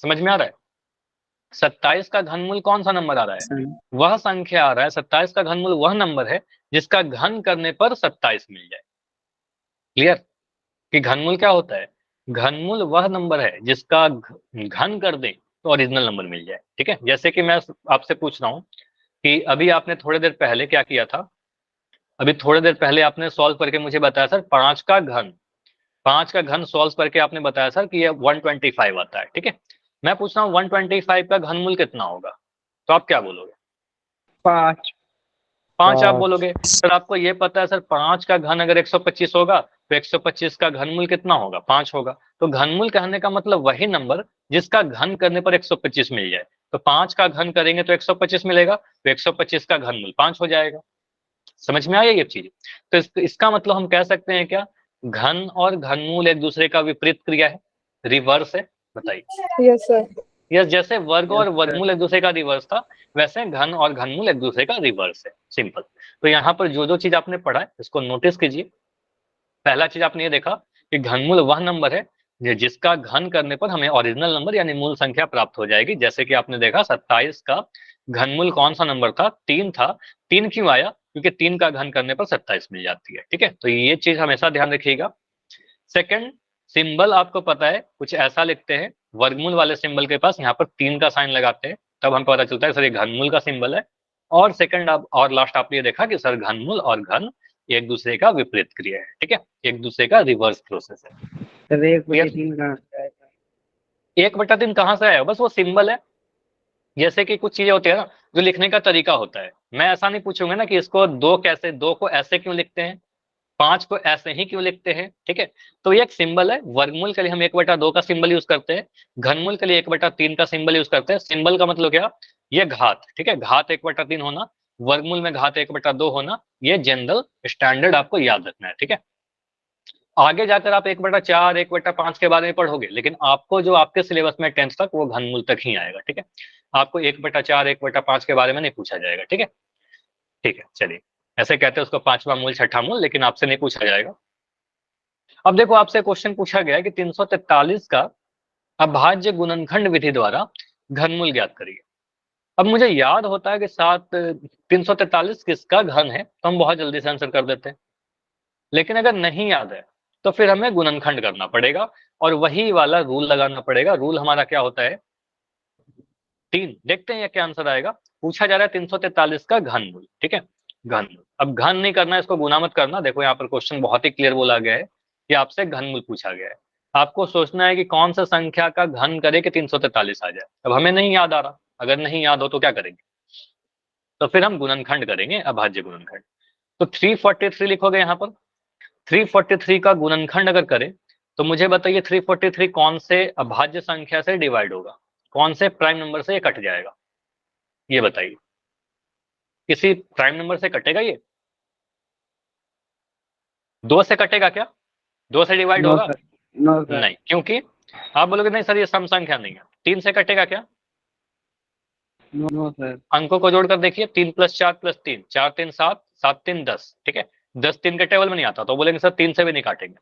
समझ में आ रहा है? 27 का घनमूल कौन सा नंबर आ रहा है? सर। वह संख्या आ रहा है, 27 का घनमूल वह नंबर है जिसका घन करने पर 27 मिल जाए। क्लियर? कि घनमूल क्या होता है? घनमूल वह नंबर है जिसका घन कर दें तो ओरिजिनल नंबर मिल जाए। ठीक है, जैसे कि मैं आपसे पूछ रहा हूँ कि अभी आपने थोड़ी देर पहले क्या किया था? अभी थोड़ी देर पहले आपने सॉल्व करके मुझे बताया सर 5 का घन सॉल्व करके आपने बताया सर कि ये 125 आता है। ठीक है, मैं पूछ रहा हूँ 125 का घनमूल कितना होगा? तो आप क्या बोलोगे? 5। 5 आप बोलोगे। सर आपको ये पता है सर 5 का घन अगर 125 होगा तो 125 का घनमूल कितना होगा? 5 होगा। तो घनमूल कहने का मतलब वही नंबर जिसका घन करने पर 125 मिल जाए। तो 5 का घन करेंगे तो 125 मिलेगा, तो 125 का घनमूल 5 हो जाएगा। समझ में आया ये चीज? तो इसका मतलब हम कह सकते हैं क्या, घन और घनमूल एक दूसरे का विपरीत क्रिया है, रिवर्स है? बताइए। Yes, sir. यस, जैसे वर्ग और यस सर। वर्गमूल एक दूसरे का रिवर्स था, वैसे घन और घनमूल एक दूसरे का रिवर्स है। सिंपल। तो यहाँ पर जो जो चीज आपने पढ़ा है इसको नोटिस कीजिए। पहला चीज आपने ये देखा कि घनमूल वह नंबर है जिसका घन करने पर हमें ओरिजिनल नंबर यानी मूल संख्या प्राप्त हो जाएगी। जैसे कि आपने देखा 27 का घनमूल कौन सा नंबर था? 3 था। 3 क्यों आया? क्योंकि 3 का घन करने पर 27 मिल जाती है। ठीक है, तो ये चीज हमेशा ध्यान रखिएगा। सेकंड, सिंबल आपको पता है कुछ ऐसा लिखते हैं, वर्गमूल वाले सिंबल के पास यहाँ पर 3 का साइन लगाते हैं, तब हमें पता चलता है सर ये घनमूल का सिंबल है। और सेकंड आप और लास्ट आपने ये देखा कि सर घनमूल और घन एक दूसरे का विपरीत क्रिया है। ठीक है, एक दूसरे का रिवर्स प्रोसेस है। Sir 1/3 clear? कहाँ से आएगा? 1/3 कहाँ से आया? बस वो सिंबल है। जैसे कि कुछ चीजें होती है ना जो लिखने का तरीका होता है, मैं ऐसा नहीं पूछूंगा ना कि इसको दो कैसे, 2 को ऐसे क्यों लिखते हैं, 5 को ऐसे ही क्यों लिखते हैं। ठीक है, तो ये एक सिंबल है। वर्गमूल के लिए हम 1/2 का सिंबल यूज करते हैं, घनमूल के लिए 1/3 का सिंबल यूज करते हैं। सिंबल का मतलब क्या? ये घात। ठीक है, घात 1/3 होना, वर्गमूल में घात 1/2 होना, ये जनरल स्टैंडर्ड आपको याद रखना है। ठीक है, आगे जाकर आप 1/4 1/5 के बारे में पढ़ोगे, लेकिन आपको जो आपके सिलेबस में 10th तक वो घनमूल तक ही आएगा। ठीक है, आपको 1/4 1/5 के बारे में नहीं पूछा जाएगा। ठीक है, ठीक है, चलिए। ऐसे कहते हैं उसको पांचवा मूल छठा मूल, लेकिन आपसे नहीं पूछा जाएगा। अब देखो आपसे क्वेश्चन पूछा गया है कि 343 का अभाज्य गुणनखंड विधि द्वारा घनमूल ज्ञात करिए। अब मुझे याद होता है कि 343 किसका घन है, तो हम बहुत जल्दी से आंसर कर देते हैं। लेकिन अगर नहीं याद है तो फिर हमें गुणनखंड करना पड़ेगा और वही वाला रूल लगाना पड़ेगा। रूल हमारा क्या होता है 3। देखते हैं ये क्या आंसर आएगा। पूछा जा रहा है 343 का घनमूल, ठीक है, घनमूल। अब घन नहीं करना है, इसको गुना मत करना। देखो यहाँ पर क्वेश्चन बहुत ही क्लियर बोला गया है कि आपसे घनमूल पूछा गया है। आपको सोचना है कि कौन सा संख्या का घन करे कि 343 आ जाए। अब हमें नहीं याद आ रहा, अगर नहीं याद हो तो क्या करेंगे, तो फिर हम गुणनखंड करेंगे, अभाज्य गुणनखंड। तो 343 लिखोगे यहाँ पर। 343 का गुणनखंड अगर करें तो मुझे बताइए 343 कौन से अभाज्य संख्या से डिवाइड होगा, कौन से प्राइम नंबर से ये कट जाएगा, ये बताइए। किसी प्राइम नंबर से कटेगा ये? 2 से कटेगा क्या? 2 से डिवाइड नो होगा? सर, नो सर, नहीं, क्योंकि आप बोलोगे नहीं सर ये सम संख्या नहीं है। 3 से कटेगा क्या? नो सर, अंकों को जोड़कर देखिए, 3 + 4 + 3, 4 3 7, 7 3 10, ठीक है। 10 3 के टेबल में नहीं आता, तो बोलेंगे सर 3 से भी नहीं काटेंगे।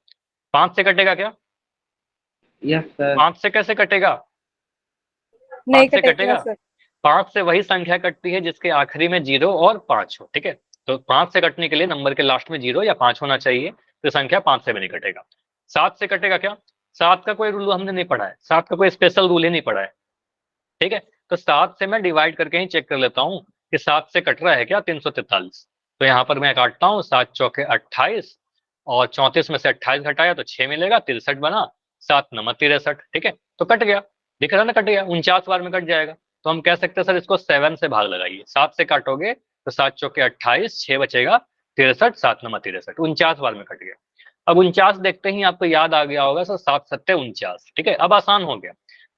5 से कटेगा क्या? यस सर, 5 से कैसे कटेगा? नहीं 5 से कटेगा कटेगा? सर। 5 से वही संख्या कटती है जिसके आखिरी में 0 और 5 हो, ठीक है। तो 5 से कटने के लिए नंबर के लास्ट में 0 या 5 होना चाहिए, तो संख्या 5 से भी नहीं कटेगा। 7 से कटेगा क्या? 7 का कोई रूल हमने नहीं पढ़ा है, 7 का कोई स्पेशल रूल ही नहीं पढ़ा है, ठीक है। तो 7 से मैं डिवाइड करके ही चेक कर लेता हूँ कि 7 से कट रहा है क्या 343। तो यहाँ पर मैं काटता हूँ, 7 चौके 28 और 34 में से 28 घटाया तो 6 मिलेगा, 63 बना, 7 9 63, ठीक है। तो कट गया, दिख रहा ना, कट गया, 49 बार में कट जाएगा। तो हम कह सकते हैं सर इसको 7 से भाग लगाइए। 7 से काटोगे तो 7 चौके 28, 6 बचेगा 63, 7 9 63, 49 बार में कट गया। अब 49 देखते ही आपको याद आ गया होगा सर 7 7 49, ठीक है। अब आसान हो गया।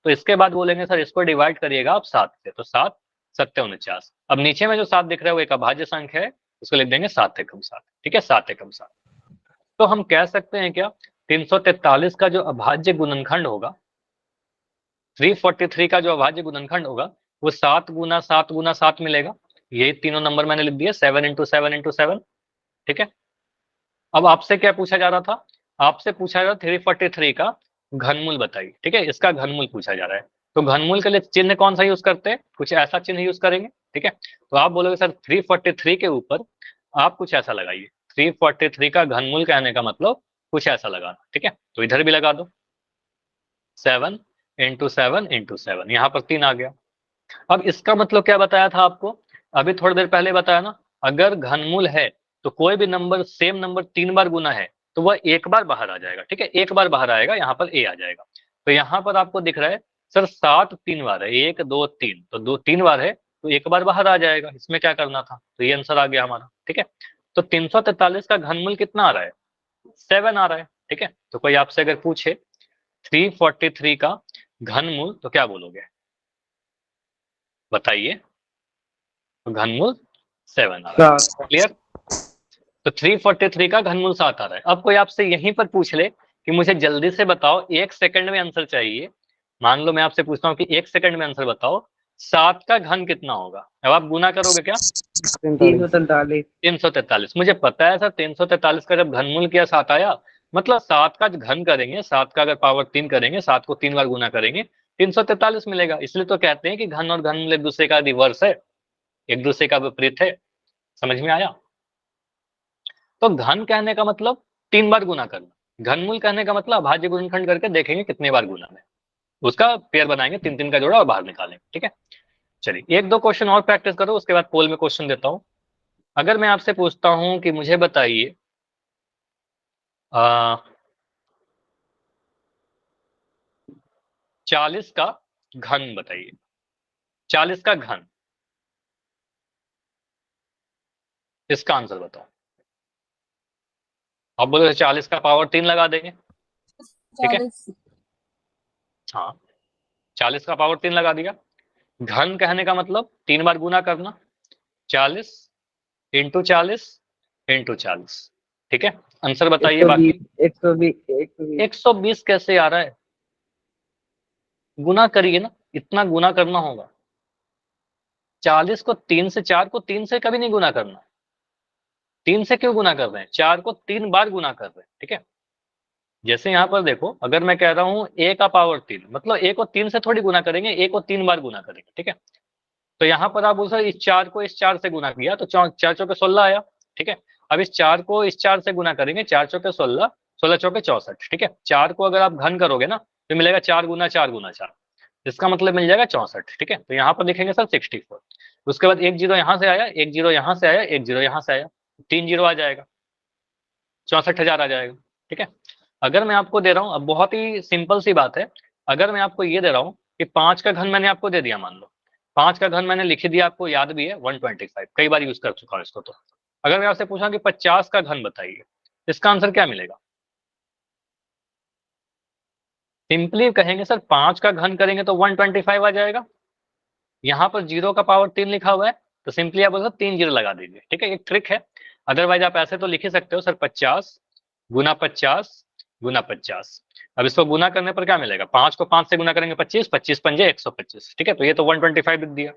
तो इसके बाद बोलेंगे सर इसको डिवाइड करिएगा आप 7 से, तो 7 7 49। अब नीचे में जो 7 दिख रहा है वो एक अभाज्य संख्या है, उसको लिख देंगे 7 एकम 7, ठीक है, 7 एकम 7। तो हम कह सकते हैं क्या, 343 का जो अभाज्य गुणनखंड होगा, 343 का जो अभाज्य गुणनखंड होगा वो 7 गुना 7 गुना 7 मिलेगा। ये तीनों नंबर मैंने लिख दिया, 7 × 7 × 7, ठीक है। अब आपसे क्या पूछा जा रहा था, आपसे पूछा जा रहा था 343 का घनमूल बताइए, ठीक है, इसका घनमूल पूछा जा रहा है। तो घनमूल के लिए चिन्ह कौन सा यूज करते हैं, कुछ ऐसा चिन्ह यूज करेंगे, ठीक है। तो आप बोलोगे सर 343 के ऊपर आप कुछ ऐसा लगाइए। 343 का घनमूल कहने का मतलब कुछ ऐसा लगाना, ठीक है। तो इधर भी लगा दो, 7 × 7 × 7, यहाँ पर 3 आ गया। अब इसका मतलब क्या बताया था आपको, अभी थोड़ी देर पहले बताया ना, अगर घनमूल है तो कोई भी नंबर, सेम नंबर 3 बार गुना है तो वह एक बार बाहर आ जाएगा, ठीक है, एक बार बाहर आएगा, यहाँ पर ए आ जाएगा। तो यहाँ पर आपको दिख रहा है सर 7 3 बार है, 1 2 3, तो 2 3 बार है तो एक बार बाहर आ जाएगा, इसमें क्या करना था, तो ये आंसर आ गया हमारा, ठीक है। तो 343 का घनमूल कितना आ रहा है, 7 आ रहा है, ठीक है। तो कोई आपसे अगर पूछे 343 का घनमूल तो क्या बोलोगे, बताइए। तो घनमूल 7 आ रहा है, 7, क्लियर। तो 343 का घनमूल 7 आ रहा है। अब कोई आपसे यहीं पर पूछ ले कि मुझे जल्दी से बताओ, 1 सेकंड में आंसर चाहिए, मान लो मैं आपसे पूछता हूँ कि 1 सेकंड में आंसर बताओ, 7 का घन कितना होगा, अब आप गुना करोगे क्या, 343, 343। मुझे पता है सर 343 का जब घनमूल किया 7 आया, मतलब 7 का घन करेंगे, 7 का अगर पावर 3 करेंगे, 7 को 3 बार गुना करेंगे, 343 मिलेगा। इसलिए तो कहते हैं कि घन और घनमूल एक दूसरे का रिवर्स है, एक दूसरे का विपरीत है। समझ में आया। तो घन कहने का मतलब 3 बार गुना करना, घनमूल कहने का मतलब अभाज्य गुणनखंड करके देखेंगे कितने बार गुना है, उसका पेयर बनाएंगे, 3 3 का जोड़ा और बाहर निकालेंगे, ठीक है। चलिए 1 2 क्वेश्चन और प्रैक्टिस करो, उसके बाद पोल में क्वेश्चन देता हूं। अगर मैं आपसे पूछता हूं कि मुझे बताइए 40 का घन बताइए, 40 का घन, इसका आंसर बताओ। आप बोले 40 का पावर 3 लगा देंगे, ठीक है, 40। हाँ, 40 का पावर 3 लगा दिया। घन कहने का मतलब 3 बार गुना करना, 40 × 40 × 40, ठीक है। आंसर बताइए बाकी। 120, 120, 120, 120 कैसे आ रहा है, गुना करिए ना, इतना गुना करना होगा। 40 को 3 से, 4 को 3 से कभी नहीं गुना करना। 3 से क्यों गुना कर रहे हैं, 4 को 3 बार गुना कर रहे हैं, ठीक है। जैसे यहाँ पर देखो, अगर मैं कह रहा हूँ a का पावर 3, मतलब a को 3 से थोड़ी गुना करेंगे, a को 3 बार गुना करेंगे, ठीक है। तो यहाँ पर आप बोल सकते इस 4 को इस 4 से गुना किया तो 4 चौके 16 आया, ठीक है। अब इस 4 को इस 4 से गुना करेंगे, 4 चौके 16, 16 चौके 64, ठीक है। 4 को अगर आप घन करोगे ना तो मिलेगा 4 गुना 4 गुना 4, इसका मतलब मिल जाएगा 64, ठीक है। तो यहाँ पर लिखेंगे सर 64। उसके बाद एक जीरो यहाँ से आया, एक जीरो यहाँ से आया, एक जीरो यहाँ से आया, 3 जीरो आ जाएगा, 64,000 आ जाएगा, ठीक है। अगर मैं आपको दे रहा हूँ, अब बहुत ही सिंपल सी बात है, अगर मैं आपको ये दे रहा हूँ कि 5 का घन मैंने आपको दे दिया, मान लो 5 का घन मैंने लिख दिया, आपको याद भी है 125, कई बार यूज कर चुका हूँ इसको। तो अगर मैं आपसे पूछा कि 50 का घन बताइए, इसका आंसर क्या मिलेगा? सिंपली कहेंगे सर 5 का घन करेंगे तो 125 आ जाएगा। यहाँ पर जीरो का पावर 3 लिखा हुआ है, तो सिंपली आप बोल सकते 3 जीरो लगा दीजिए, ठीक है। एक ट्रिक है, अदरवाइज आप ऐसे तो लिख ही सकते हो सर 50 गुना 50 गुना 50। अब इसको गुना करने पर क्या मिलेगा? 5 को 5 से गुना करेंगे 25, 25 पंजे 125, ठीक है। तो ये तो 125 लिख दिया।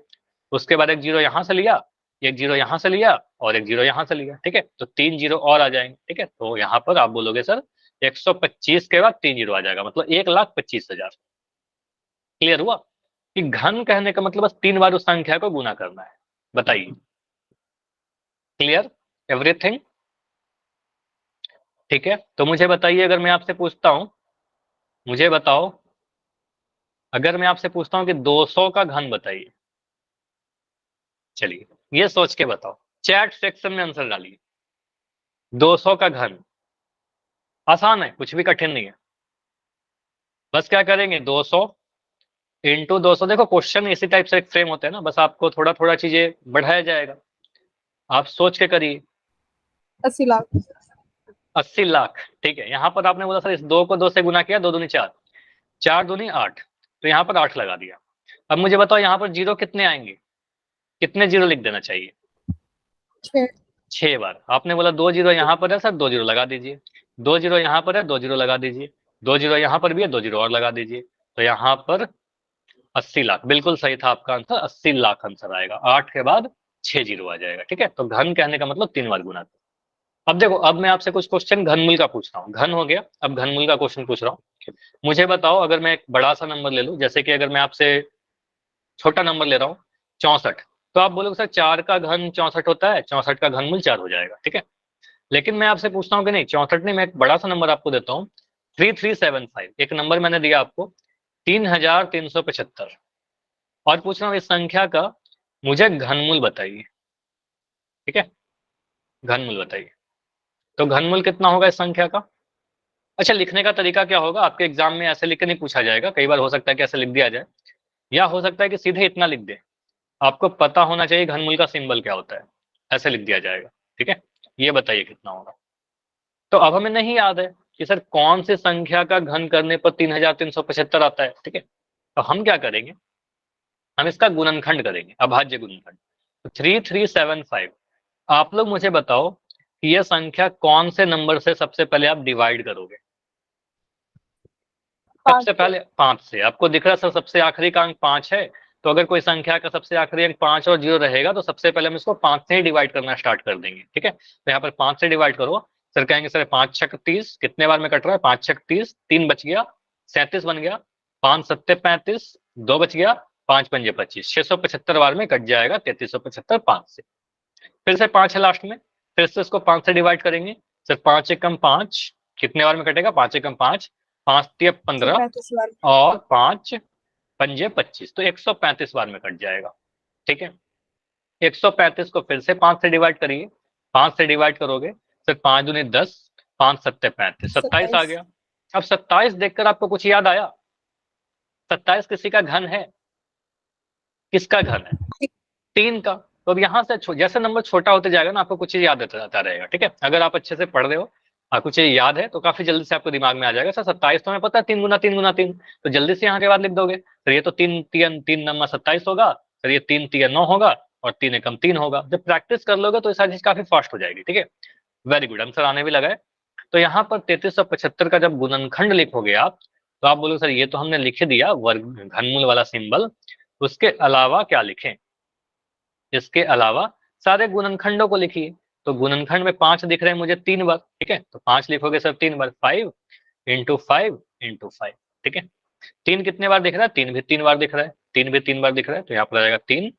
उसके बाद एक जीरो यहाँ से लिया, एक जीरो यहाँ से लिया और एक जीरो यहाँ से लिया, ठीक है। तो 3 जीरो और आ जाएंगे, ठीक है। तो यहाँ पर आप बोलोगे सर 125 के बाद 3 जीरो आ जाएगा, मतलब 1,25,000। क्लियर हुआ कि घन कहने का मतलब बस 3 बार उस संख्या को गुना करना है। बताइए, क्लियर एवरीथिंग? ठीक है। तो मुझे बताइए, अगर मैं आपसे पूछता हूं, मुझे बताओ, अगर मैं आपसे पूछता हूं कि 200 का घन बताइए, चलिए ये सोच के बताओ, चैट सेक्शन में आंसर डालिए। 200 का घन आसान है, कुछ भी कठिन नहीं है। बस क्या करेंगे, 200 इंटू 200। देखो क्वेश्चन इसी टाइप से फ्रेम होते हैं ना, बस आपको थोड़ा थोड़ा चीजें बढ़ाया जाएगा, आप सोच के करिए। 80 लाख। 80 लाख, ठीक है। यहाँ पर आपने बोला सर इस 2 को 2 से गुना किया, 2 दूनी 4, 4 दूनी 8, तो यहाँ पर 8 लगा दिया। अब मुझे बताओ यहाँ पर जीरो कितने आएंगे, कितने जीरो लिख देना चाहिए? 6। 6 बार। आपने बोला 2 जीरो यहाँ पर है सर, 2 जीरो लगा दीजिए, 2 जीरो यहाँ पर है, 2 जीरो लगा दीजिए, 2 जीरो यहाँ पर भी है, 2 जीरो और लगा दीजिए। तो यहाँ पर 80 लाख, बिल्कुल सही था आपका आंसर, 80 लाख आंसर आएगा। 8 के बाद 6 जीरो आ जाएगा, ठीक है। तो घन कहने का मतलब 3 बार गुना। अब देखो, अब मैं आपसे कुछ क्वेश्चन घनमूल का पूछ रहा हूँ, घन हो गया, अब घनमूल का क्वेश्चन पूछ रहा हूँ। मुझे बताओ, अगर मैं एक बड़ा सा नंबर ले लूं, जैसे कि अगर मैं आपसे छोटा नंबर ले रहा हूँ 64, तो आप बोलोगे सर 4 का घन 64 होता है, 64 का घनमूल 4 हो जाएगा, ठीक है। लेकिन मैं आपसे पूछता हूँ कि नहीं, 64 नहीं, मैं एक बड़ा सा नंबर आपको देता हूँ 3375, एक नंबर मैंने दिया आपको 3375, और पूछ रहा हूँ इस संख्या का मुझे घनमूल बताइए, ठीक है। घनमूल बताइए, तो घनमूल कितना होगा इस संख्या का? अच्छा, लिखने का तरीका क्या होगा, आपके एग्जाम में ऐसे लिख के नहीं पूछा जाएगा, कई बार हो सकता है कि ऐसे लिख दिया जाए, या हो सकता है कि सीधे इतना लिख दे। आपको पता होना चाहिए घनमूल का सिंबल क्या होता है, ऐसे लिख दिया जाएगा, ठीक है। ये बताइए कितना होगा। तो अब हमें नहीं याद है कि सर कौन सी संख्या का घन करने पर 3375 आता है, ठीक है। तो हम क्या करेंगे, हम इसका गुणनखंड करेंगे, अभाज्य गुणनखंड। तो 3375, आप लोग मुझे बताओ कि यह संख्या कौन से नंबर से सबसे पहले आप डिवाइड करोगे? सबसे पहले 5 से। आपको दिख रहा है सर सबसे आखिरी का अंक 5 है, तो अगर कोई संख्या का सबसे आखिरी अंक 5 और 0 रहेगा, तो सबसे पहले हम इसको 5 से ही डिवाइड करना स्टार्ट कर देंगे, ठीक है। तो यहाँ पर 5 से डिवाइड करो, सर कहेंगे सर 5 छक 30, कितने बार में कट रहा है? 5 छक 30, 3 बच गया, 37 बन गया, 5 सत्ते 35, 2 बच गया, 5 पंजे 25, 675 बार में कट जाएगा 3375 5 से। फिर से 5 है लास्ट में, फिर से इसको 5 से डिवाइड करेंगे, सर 5 एकम 5, कितने बार में कटेगा? 5 एकम 5, 5 तिया 15 35 बार। और 5 पंजे 25, तो 135 बार में कट जाएगा, ठीक है। 135 को फिर से 5 से डिवाइड करिए, 5 से डिवाइड करोगे, सर 5 दूनी 10, 5 सत्ते 35, 27 आ 27। गया। अब 27 देखकर आपको कुछ याद आया? 27 किसी का घन है? किसका घन है? 3 का। तो अब यहाँ से जैसे नंबर छोटा होते जाएगा ना, आपको कुछ चीज याद आता रहेगा, ठीक है। अगर आप अच्छे से पढ़ रहे हो, आपको चीज याद है, तो काफी जल्दी से आपको दिमाग में आ जाएगा। सर 27 तो हमें पता है 3 गुना 3 गुना 3, तो जल्दी से यहाँ के बाद लिख दोगे, सर ये तो 3 3 3 नंबर 27 होगा, सर ये 3 3 9 होगा, और 3 एकम 3 होगा। जब प्रैक्टिस कर लोगे तो ये सारी चीज काफी फास्ट हो जाएगी, ठीक है। वेरी गुड, आंसर आने भी लगा है। तो यहाँ पर 3375 का जब गुणनखंड लिखोगे आप, तो आप बोलोगे सर ये तो हमने लिख दिया वर्ग घनमूल वाला सिंबल, उसके अलावा क्या लिखें? इसके अलावा सारे गुणनखंडों को लिखिए। तो गुणनखंड में 5 दिख रहे हैं मुझे 3 बार, ठीक है। तो 5 लिखोगे सर 3 बार, 5 इंटू 5 इंटू 5, ठीक है। 3 कितने बार दिख रहा है? 3 भी 3 बार दिख रहा है, 3 भी 3 बार दिख रहा है, तो यहाँ पर आ जाएगा 3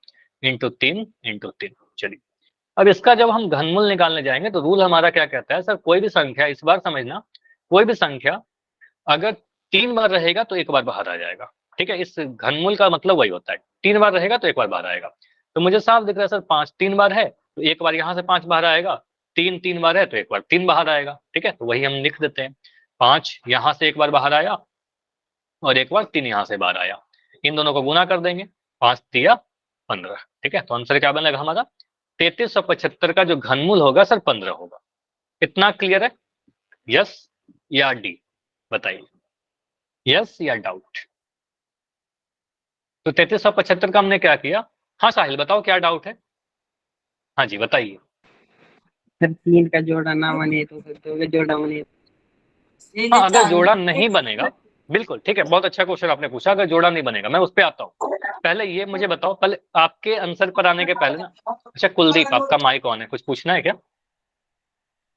इंटू 3 इंटू 3। चलिए, अब इसका जब हम घनमूल निकालने जाएंगे, तो रूल हमारा क्या कहता है सर, कोई भी संख्या, इस बार समझना, कोई भी संख्या अगर 3 बार रहेगा तो 1 बार बाहर आ जाएगा, ठीक है, इस घनमूल का मतलब वही होता है, 3 बार रहेगा तो 1 बार बाहर आएगा। तो मुझे साफ दिख रहा है सर 5 3 बार है तो 1 बार यहाँ से 5 बाहर आएगा, 3 3 बार है तो 1 बार 3 बाहर आएगा। ठीक है, तो वही हम लिख देते हैं, 5 यहाँ से 1 बार बाहर आया और 1 बार 3 यहाँ से बाहर आया, इन दोनों को गुना कर देंगे, 5 3 15। ठीक है, तो आंसर क्या बनेगा हमारा, 3375 का जो घनमूल होगा सर 15 होगा। इतना क्लियर है, यस या डी, बताइए, यस या डाउट। तो 3375 का हमने क्या किया, हाँ साहिल बताओ क्या डाउट है, हाँ जी बताइए। सर 3 का जोड़ा ना बने तो फिर 2 का जोड़ा बने। हाँ अगर जोड़ा नहीं बनेगा, बिल्कुल ठीक है, बहुत अच्छा क्वेश्चन आपने पूछा, अगर जोड़ा नहीं बनेगा मैं उस पर आता हूँ। पहले ये मुझे बताओ, पहले आपके आंसर पर आने के पहले ना, अच्छा कुलदीप आपका माइक ऑन है, कुछ पूछना है क्या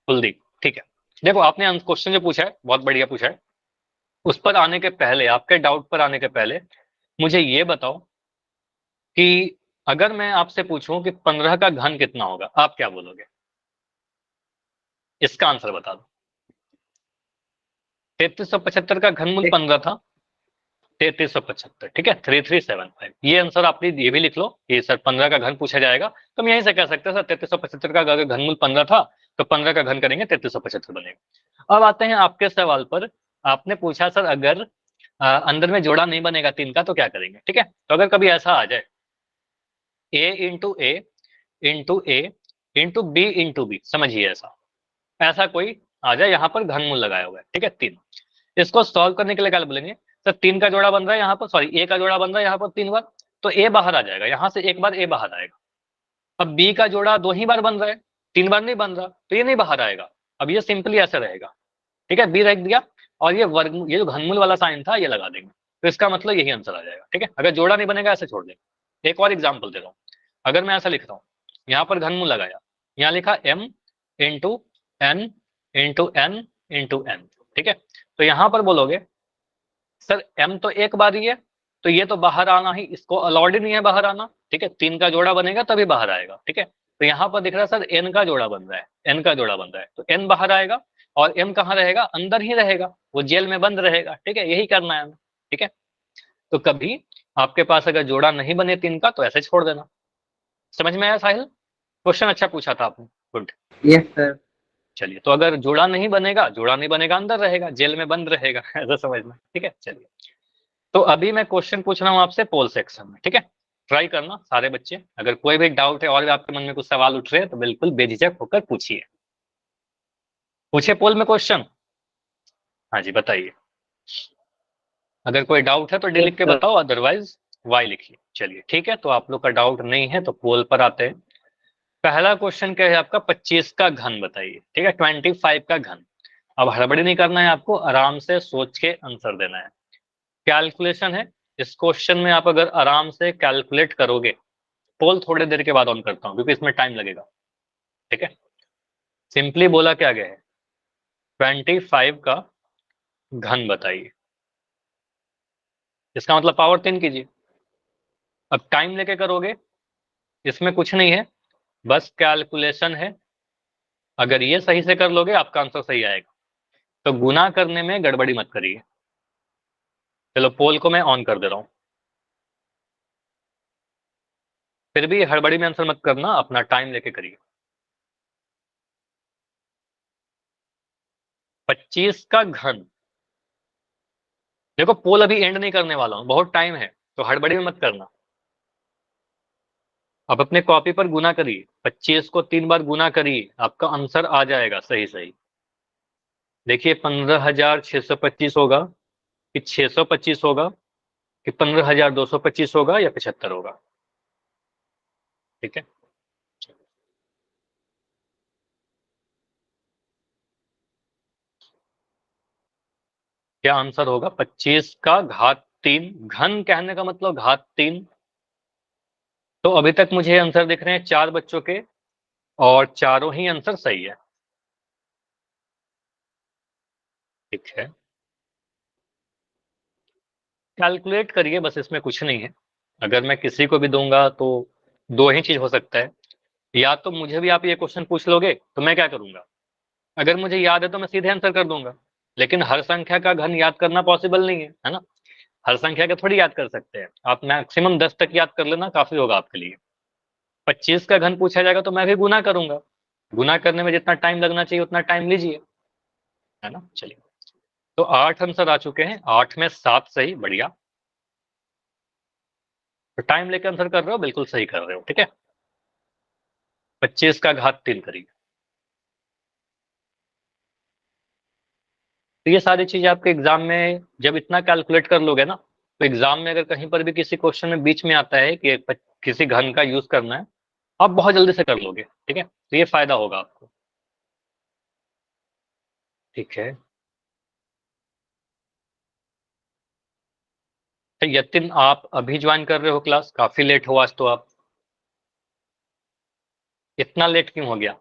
कुलदीप? ठीक है, देखो आपने क्वेश्चन जो पूछा है बहुत बढ़िया पूछा है, उस पर आने के पहले, आपके डाउट पर आने के पहले मुझे ये बताओ कि अगर मैं आपसे पूछूं कि 15 का घन कितना होगा, आप क्या बोलोगे? इसका आंसर बता दो। 3375 का घनमूल 15 था, 3375, ठीक है, 3375। ये आंसर आप ये भी लिख लो कि सर 15 का घन पूछा जाएगा, तो हम यहीं से कह सकते हैं सर 3375 का अगर घनमूल 15 था तो 15 का घन करेंगे 3375 बनेगा। अब आते हैं आपके सवाल पर, आपने पूछा सर अगर अंदर में जोड़ा नहीं बनेगा 3 का तो क्या करेंगे? ठीक है, तो अगर कभी ऐसा आ जाए a into A into A into B into B, समझिए ऐसा ऐसा कोई आ जाए, यहाँ पर घनमूल लगाया हुआ है, ठीक है 3, इसको सॉल्व करने के लिए क्या बोलेंगे, सर 3 का जोड़ा बन रहा है यहाँ पर, सॉरी ए का जोड़ा बन रहा है यहाँ पर 3 बार, तो ए बाहर आ जाएगा, यहाँ से 1 बार ए बाहर आएगा। अब बी का जोड़ा 2 ही बार बन रहा है, 3 बार नहीं बन रहा, तो ये नहीं बाहर आएगा। अब ये सिंपली ऐसे रहेगा, ठीक है, बी रख दिया और ये वर्ग, ये जो घनमूल वाला साइन था ये लगा देंगे, तो इसका मतलब यही आंसर आ जाएगा। ठीक है, अगर जोड़ा नहीं बनेगा ऐसे छोड़ देंगे। एक और एग्जाम्पल दे रहा हूँ, अगर मैं ऐसा लिख रहा हूँ, यहाँ पर घनमूल लगाया, यहाँ लिखा m into N into N into N, ठीक है, तो यहाँ पर बोलोगे सर m तो 1 बार ही है, तो ये तो बाहर आना ही, इसको अलाउड ही नहीं है बाहर आना। ठीक है, 3 का जोड़ा बनेगा तभी बाहर आएगा। ठीक है, तो यहाँ पर दिख रहा है सर n का जोड़ा बन रहा है, n का जोड़ा बन रहा है, तो n बाहर आएगा और m कहाँ रहेगा, अंदर ही रहेगा, वो जेल में बंद रहेगा। ठीक है, यही करना है हमें। ठीक है, तो कभी आपके पास अगर जोड़ा नहीं बने 3 का तो ऐसे छोड़ देना। समझ में आया साहिल? क्वेश्चन अच्छा पूछा था आपने, गुड। Yes sir. चलिए, तो अगर जोड़ा नहीं बनेगा, जोड़ा नहीं बनेगा अंदर रहेगा, जेल में बंद रहेगा, ऐसा समझना। ठीक है, चलिए, तो अभी मैं क्वेश्चन पूछ रहा हूँ आपसे पोल सेक्शन में। ठीक है, ट्राई करना सारे बच्चे, अगर कोई भी डाउट है और भी आपके मन में कुछ सवाल उठ रहे हैं तो बिल्कुल बेझिझक होकर पूछिए। पूछे पोल में क्वेश्चन, हाँ जी बताइए, अगर कोई डाउट है तो डी लिख के बताओ, अदरवाइज वाई लिखिए। चलिए ठीक है, तो आप लोग का डाउट नहीं है तो पोल पर आते हैं। पहला क्वेश्चन क्या है आपका, 25 का घन बताइए। ठीक है, 25 का घन। अब हड़बड़ी नहीं करना है आपको, आराम से सोच के आंसर देना है। कैलकुलेशन है इस क्वेश्चन में, आप अगर आराम से कैलकुलेट करोगे, पोल थोड़ी देर के बाद ऑन करता हूं क्योंकि इसमें टाइम लगेगा। ठीक है, सिंपली बोला क्या गया है, 25 का घन बताइए, इसका मतलब पावर 3 कीजिए। अब टाइम लेके करोगे, इसमें कुछ नहीं है, बस कैलकुलेशन है, अगर ये सही से कर लोगे आपका आंसर सही आएगा, तो गुना करने में गड़बड़ी मत करिए। चलो पोल को मैं ऑन कर दे रहा हूं, फिर भी हड़बड़ी में आंसर मत करना, अपना टाइम लेके करिए। 25 का घन, देखो पोल अभी एंड नहीं करने वाला हूं, बहुत टाइम है, तो हड़बड़ी में मत करना। अब अपने कॉपी पर गुना करिए, 25 को 3 बार गुना करिए, आपका आंसर आ जाएगा सही सही। देखिए 15,625 होगा कि 625 होगा कि 15,225 होगा या 75 होगा। ठीक है, क्या आंसर होगा, 25 का घात 3, घन कहने का मतलब घात 3। तो अभी तक मुझे आंसर दिख रहे हैं 4 बच्चों के, और चारों ही आंसर सही है। ठीक है, कैलकुलेट करिए बस, इसमें कुछ नहीं है। अगर मैं किसी को भी दूंगा तो दो ही चीज हो सकता है, या तो मुझे भी आप ये क्वेश्चन पूछ लोगे तो मैं क्या करूंगा, अगर मुझे याद है तो मैं सीधे आंसर कर दूंगा, लेकिन हर संख्या का घन याद करना पॉसिबल नहीं है, है ना। हर संख्या के थोड़ी याद कर सकते हैं, आप मैक्सिमम 10 तक याद कर लेना, काफी होगा आपके लिए। 25 का घन पूछा जाएगा तो मैं भी गुना करूंगा, गुना करने में जितना टाइम लगना चाहिए उतना टाइम लीजिए, है ना। चलिए, तो 8 आंसर आ चुके हैं, 8 में 7 सही, बढ़िया। तो टाइम लेकर आंसर कर रहे हो, बिल्कुल सही कर रहे हो, ठीक है। 25 का घात 3 करिए। तो ये सारी चीजें आपके एग्जाम में जब इतना कैलकुलेट कर लोगे ना, तो एग्जाम में अगर कहीं पर भी किसी क्वेश्चन में बीच में आता है कि किसी घन का यूज करना है, आप बहुत जल्दी से कर लोगे, ठीक है। तो ये फायदा होगा आपको, ठीक है। तो यतिन, आप अभी ज्वाइन कर रहे हो क्लास, काफी लेट हो आज तो आप, इतना लेट क्यों हो गया?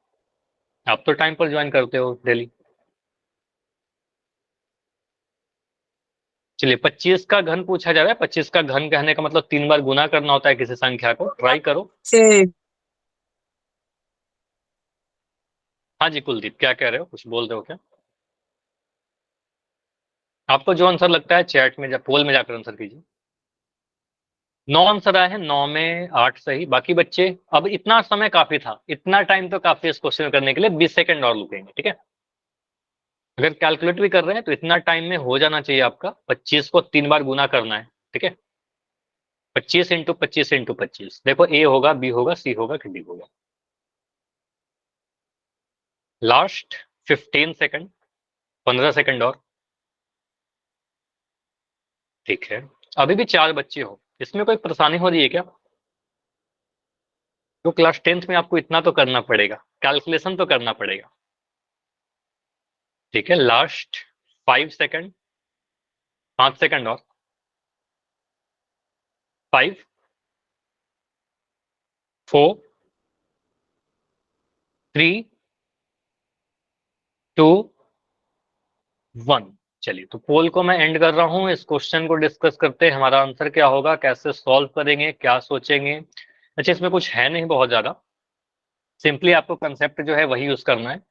आप तो टाइम पर ज्वाइन करते हो डेली। चलिए, 25 का घन पूछा जा रहा है। 25 का घन कहने का मतलब 3 बार गुना करना होता है किसी संख्या को, ट्राई करो। से हाँ जी कुलदीप, क्या कह रहे हो, कुछ बोल रहे हो क्या? आपको जो आंसर लगता है चैट में, जब पोल में जाकर आंसर कीजिए। 9 आंसर आए हैं, 9 में 8 सही। बाकी बच्चे, अब इतना समय काफी था, इतना टाइम तो काफी है इस क्वेश्चन करने के लिए, 20 सेकंड और रुकेंगे, ठीक है। अगर कैलकुलेट भी कर रहे हैं तो इतना टाइम में हो जाना चाहिए आपका। 25 को 3 बार गुना करना है, ठीक है। 25 इंटू 25 इंटू 25, देखो ए होगा, बी होगा, सी होगा कि डी होगा। लास्ट 15 सेकंड, 15 सेकंड और, ठीक है। अभी भी 4 बच्चे हो, इसमें कोई परेशानी हो रही है क्या? तो क्लास 10th में आपको इतना तो करना पड़ेगा, कैलकुलेशन तो करना पड़ेगा, ठीक है। लास्ट 5 सेकंड, 5 सेकंड और, 5, 4, 3, 2, 1। चलिए, तो पोल को मैं एंड कर रहा हूं, इस क्वेश्चन को डिस्कस करते हैं, हमारा आंसर क्या होगा, कैसे सॉल्व करेंगे, क्या सोचेंगे। अच्छा, इसमें कुछ है नहीं बहुत ज्यादा, सिंपली आपको कंसेप्ट जो है वही यूज करना है।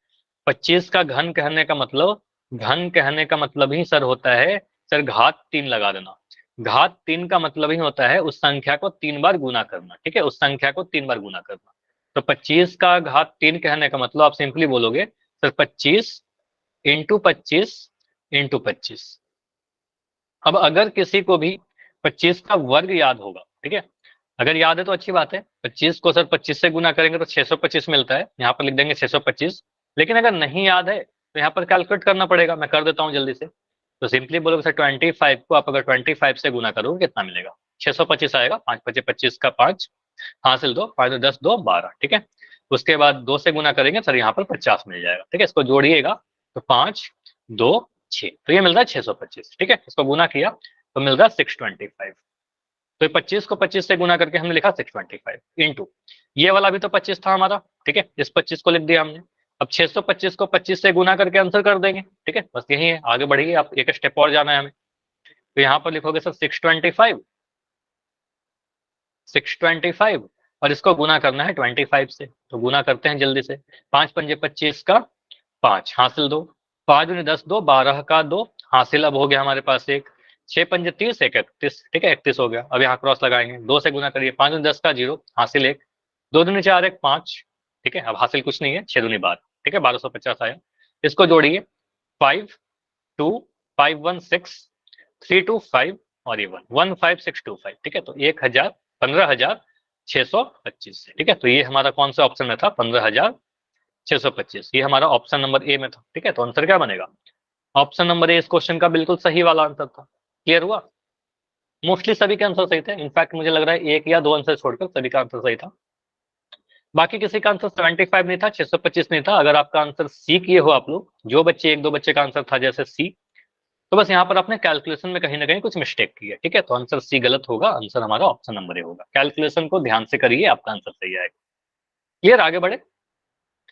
25 का घन कहने का मतलब, घन कहने का मतलब ही सर होता है, सर घात 3 लगा देना। घात 3 का मतलब ही होता है उस संख्या को 3 बार गुना करना, ठीक है, उस संख्या को 3 बार गुना करना। तो 25 का घात 3 कहने का मतलब आप सिंपली बोलोगे सर 25 इंटू 25 इंटू 25। अब अगर किसी को भी 25 का वर्ग याद होगा, ठीक है, अगर याद है तो अच्छी बात है। 25 को सर 25 से गुना करेंगे तो 625 मिलता है, यहाँ पर लिख देंगे 625। लेकिन अगर नहीं याद है तो यहाँ पर कैलकुलेट करना पड़ेगा, मैं कर देता हूँ जल्दी से। तो सिंपली बोलोगे सर 25 को आप अगर 25 से गुना करोगे कितना मिलेगा? 625 आएगा। 5 5 25 का 5 हासिल 2, 5 10 2 12, ठीक है। उसके बाद 2 से गुना करेंगे सर यहाँ पर 50 मिल जाएगा, ठीक है। इसको जोड़िएगा तो 5 2 6, तो ये मिल रहा है 625, ठीक है। इसको गुना किया तो मिल रहा है 625। तो ये 25 को 25 से गुना करके हमने लिखा 625 इंटू, ये वाला भी तो 25 था हमारा, ठीक है, इस 25 को लिख दिया हमने। अब 625 को 25 से गुना करके आंसर कर देंगे, ठीक है, बस यही है, आगे बढ़िए, आप एक स्टेप और जाना है हमें। तो यहाँ पर लिखोगे सर 625, 625 और इसको गुना करना है 25 से, तो गुना करते हैं जल्दी से। 5 पंजे 25 का 5 हासिल 2, 5 दूनी 10 2 12 का 2 हासिल, अब हो गया हमारे पास एक। 6 पंजे 30 एक 31, ठीक है, 31 हो गया। अब यहाँ क्रॉस लगाएंगे, 2 से गुना करिए, 5 दूनी 10 का 0 हासिल 1, 2 दूनी 4 1 5, ठीक है। अब हासिल कुछ नहीं है, 6 दूनी 12, ठीक है, 1250 आया। इसको जोड़िए, 5 2 5 1 6 3 2 5 और ये 1 1 5 6 2 5, ठीक है। तो 1000 15,625, ठीक है। तो ये हमारा कौन सा ऑप्शन में था? 15,625, ये हमारा ऑप्शन नंबर ए में था, ठीक है। तो आंसर क्या बनेगा? ऑप्शन नंबर ए इस क्वेश्चन का बिल्कुल सही वाला आंसर था। क्लियर हुआ? मोस्टली सभी के आंसर सही थे, इनफैक्ट मुझे लग रहा है 1 या 2 आंसर छोड़कर सभी का आंसर सही था। बाकी किसी का आंसर 75 नहीं था, 625 नहीं था। अगर आपका आंसर सी किए हो आप लोग, जो बच्चे, 1 2 बच्चे का आंसर था जैसे सी, तो बस यहाँ पर आपने कैलकुलेशन में कहीं ना कहीं कुछ मिस्टेक की है, ठीक है। तो आंसर सी गलत होगा, आंसर हमारा ऑप्शन नंबर ए होगा। कैलकुलेशन को ध्यान से करिए, आपका आंसर सही आएगा। क्लियर? आगे बढ़े।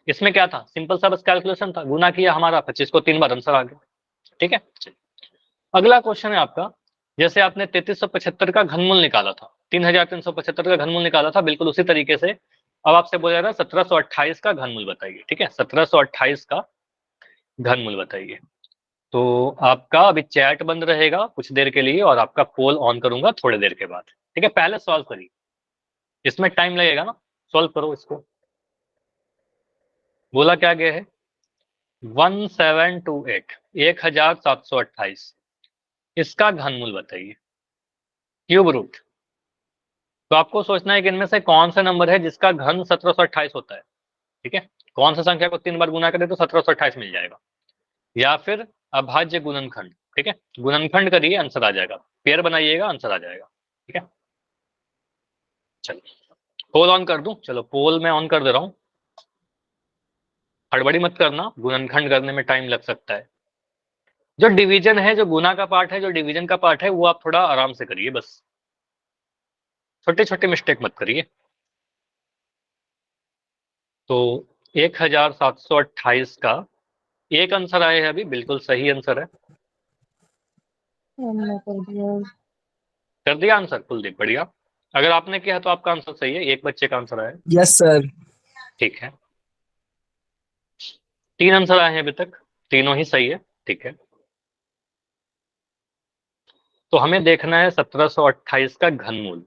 इसमें क्या था? सिंपल सा बस कैलकुलेशन था, गुना किया हमारा, 25 को 3 बार, आंसर आ गया, ठीक है। चलिए, अगला क्वेश्चन है आपका, जैसे आपने 3375 का घनमूल निकाला था, 3375 का घनमूल निकाला था, बिल्कुल उसी तरीके से अब आपसे बोला जा रहा है 1728 का घनमूल बताइए, ठीक है। 1728 का घनमूल बताइए। तो आपका अभी चैट बंद रहेगा कुछ देर के लिए और आपका पोल ऑन करूंगा थोड़ी देर के बाद, ठीक है। पहले सॉल्व करिए, इसमें टाइम लगेगा ना, सॉल्व करो इसको। बोला क्या गया है 1728, 1728, इसका घनमूल बताइए, क्यूब रूट। तो आपको सोचना है कि इनमें से कौन सा नंबर है जिसका घन 1728 होता है, ठीक है। कौन सा संख्या को 3 बार गुना करें तो 1728 मिल जाएगा, या फिर अभाज्य गुणनखंड, ठीक है। गुणनखंड करिए आंसर आ जाएगा, पेयर बनाइएगा आंसर आ जाएगा, ठीक है। चलिए पोल ऑन कर दूं, चलो पोल मैं ऑन कर दे रहा हूं। हड़बड़ी मत करना, गुणनखंड करने में टाइम लग सकता है। जो डिवीजन है, जो गुना का पार्ट है, जो डिवीजन का पार्ट है, वो आप थोड़ा आराम से करिए, बस छोटे छोटे मिस्टेक मत करिए। तो 1728 का एक आंसर आया है अभी, बिल्कुल सही आंसर है। हमने कर दिया। कर दिया आंसर कुलदीप, बढ़िया। अगर आपने किया तो आपका आंसर सही है, एक बच्चे का आंसर आया, यस सर। ठीक है। 3 आंसर आए हैं अभी तक, तीनों ही सही है, ठीक है। तो हमें देखना है 1728 का घनमूल।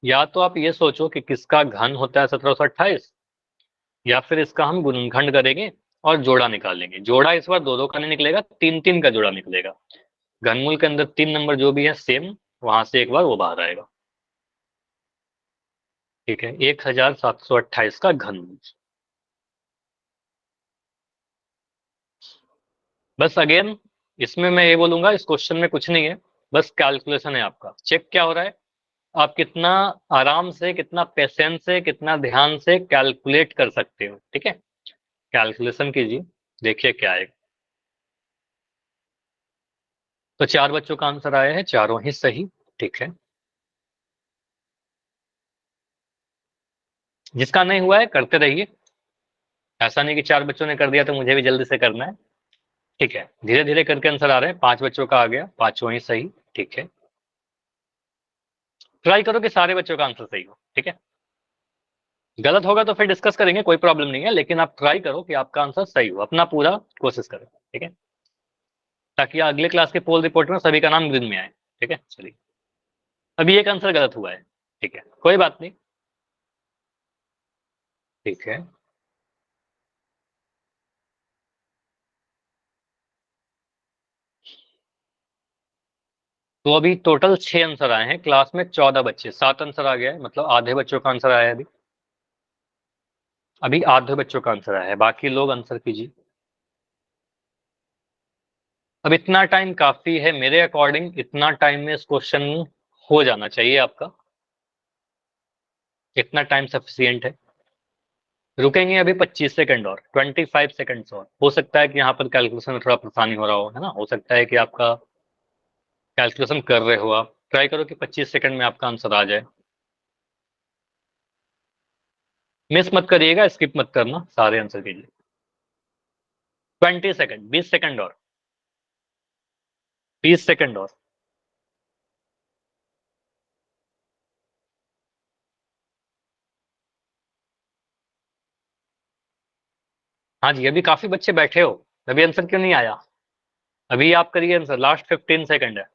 या तो आप ये सोचो कि किसका घन होता है 1728, या फिर इसका हम गुणनखंड करेंगे और जोड़ा निकालेंगे। जोड़ा इस बार 2-2 का नहीं निकलेगा, 3-3 का जोड़ा निकलेगा। घनमूल के अंदर 3 नंबर जो भी है सेम, वहां से एक बार वो बाहर आएगा, ठीक है। 1728 का घनमूल। बस अगेन इसमें मैं ये बोलूंगा, इस क्वेश्चन में कुछ नहीं है, बस कैलकुलेशन है आपका। चेक क्या हो रहा है, आप कितना आराम से, कितना पेशेंस से, कितना ध्यान से कैलकुलेट कर सकते हो, ठीक है। कैलकुलेशन कीजिए, देखिए क्या आएगा। तो 4 बच्चों का आंसर आया है, चारों ही सही, ठीक है। जिसका नहीं हुआ है करते रहिए, ऐसा नहीं कि 4 बच्चों ने कर दिया तो मुझे भी जल्दी से करना है, ठीक है। धीरे धीरे करके आंसर आ रहे हैं, 5 बच्चों का आ गया, पांचों ही सही, ठीक है। ट्राई करो कि सारे बच्चों का आंसर सही हो, ठीक है। गलत होगा तो फिर डिस्कस करेंगे, कोई प्रॉब्लम नहीं है, लेकिन आप ट्राई करो कि आपका आंसर सही हो, अपना पूरा कोशिश करें, ठीक है, ताकि अगले क्लास के पोल रिपोर्ट में सभी का नाम ग्रीन में आए, ठीक है। चलिए अभी एक आंसर गलत हुआ है, ठीक है, कोई बात नहीं, ठीक है। तो अभी टोटल 6 आंसर आए हैं, क्लास में 14 बच्चे, 7 आंसर आ गया है, मतलब आधे बच्चों का आंसर आया है अभी। अभी आधे बच्चों का आंसर आया है, बाकी लोग आंसर कीजिए। अब इतना टाइम काफी है मेरे अकॉर्डिंग, इतना टाइम में इस क्वेश्चन हो जाना चाहिए आपका, इतना टाइम सफिशियंट है। रुकेंगे अभी 25 सेकंड और 25 सेकंड्स और, हो सकता है कि यहाँ पर कैलकुलेशन में थोड़ा परेशानी हो रहा हो, है ना, हो सकता है कि आपका कैलकुलेशन कर रहे हो, आप ट्राई करो कि 25 सेकंड में आपका आंसर आ जाए। मिस मत करिएगा, स्किप मत करना, सारे आंसर कीजिए। 20 सेकंड, 20 सेकंड और, 20 सेकंड और। हाँ जी, अभी काफी बच्चे बैठे हो, अभी आंसर क्यों नहीं आया? अभी आप करिए आंसर, लास्ट 15 सेकंड है।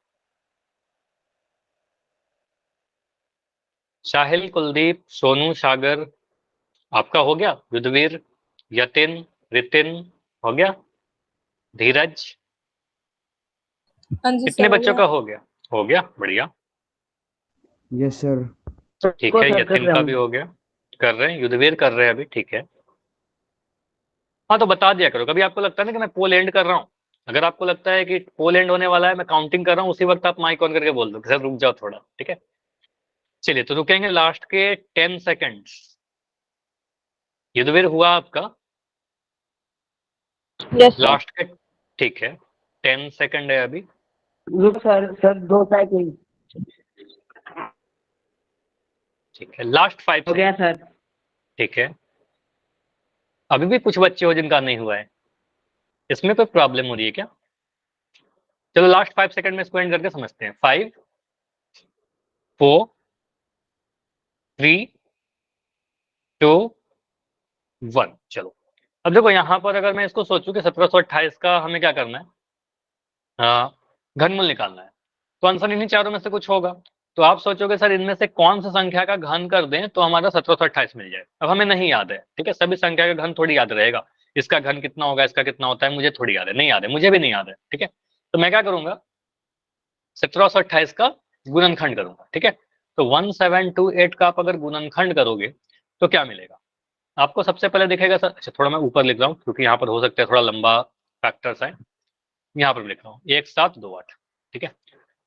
साहिल, कुलदीप, सोनू, सागर, आपका हो गया? युद्धवीर, यतिन, रितिन, हो गया? धीरज, हाँ जी कितने सर हो बच्चों गया। का हो गया? हो गया, बढ़िया, यस सर। ठीक है। सर कर यतिन रहे का हम। भी हो गया, कर रहे हैं, युद्धवीर कर रहे हैं अभी, ठीक है। हाँ तो बता दिया करो, कभी आपको लगता है ना कि मैं पोल एंड कर रहा हूँ, अगर आपको लगता है कि पोल एंड होने वाला है, मैं काउंटिंग कर रहा हूँ, उसी वक्त आप माइक ऑन करके बोल दो सर रुक जाओ थोड़ा, ठीक है। चलिए तो रुकेंगे लास्ट के 10 सेकंड्स। युद्धवीर हुआ आपका यस सर। लास्ट के, ठीक है, 10 सेकंड है अभी, रुक सर, सर 2 सेकंड। ठीक है, लास्ट 5 हो गया सेकंड, सर। ठीक है। अभी भी कुछ बच्चे हो जिनका नहीं हुआ है, इसमें कोई प्रॉब्लम हो रही है क्या? चलो लास्ट 5 सेकंड में इसको एंड करके समझते हैं। 5, 4, 3, 2, 1, चलो अब देखो यहाँ पर अगर मैं इसको सोचूं कि 1728 का हमें क्या करना है, घनमूल निकालना है, तो आंसर इन्हीं चारों में से कुछ होगा। तो आप सोचोगे सर इनमें से कौन सी संख्या का घन कर दें तो हमारा 1728 मिल जाए। अब हमें नहीं याद है, ठीक है, सभी संख्या का घन थोड़ी याद रहेगा, इसका घन कितना होगा, इसका कितना होता है, मुझे थोड़ी याद है, नहीं याद है, मुझे भी नहीं याद है, ठीक है। तो मैं क्या करूंगा, 1728 का गुणनखंड करूंगा, ठीक है। तो 1728 का आप अगर गुणनखंड करोगे तो क्या मिलेगा आपको, सबसे पहले दिखेगा सर, अच्छा थोड़ा मैं ऊपर लिख रहा हूँ क्योंकि यहाँ पर हो सकता है थोड़ा लंबा फैक्टर्स है, यहाँ पर लिख रहा हूँ 1728, ठीक है।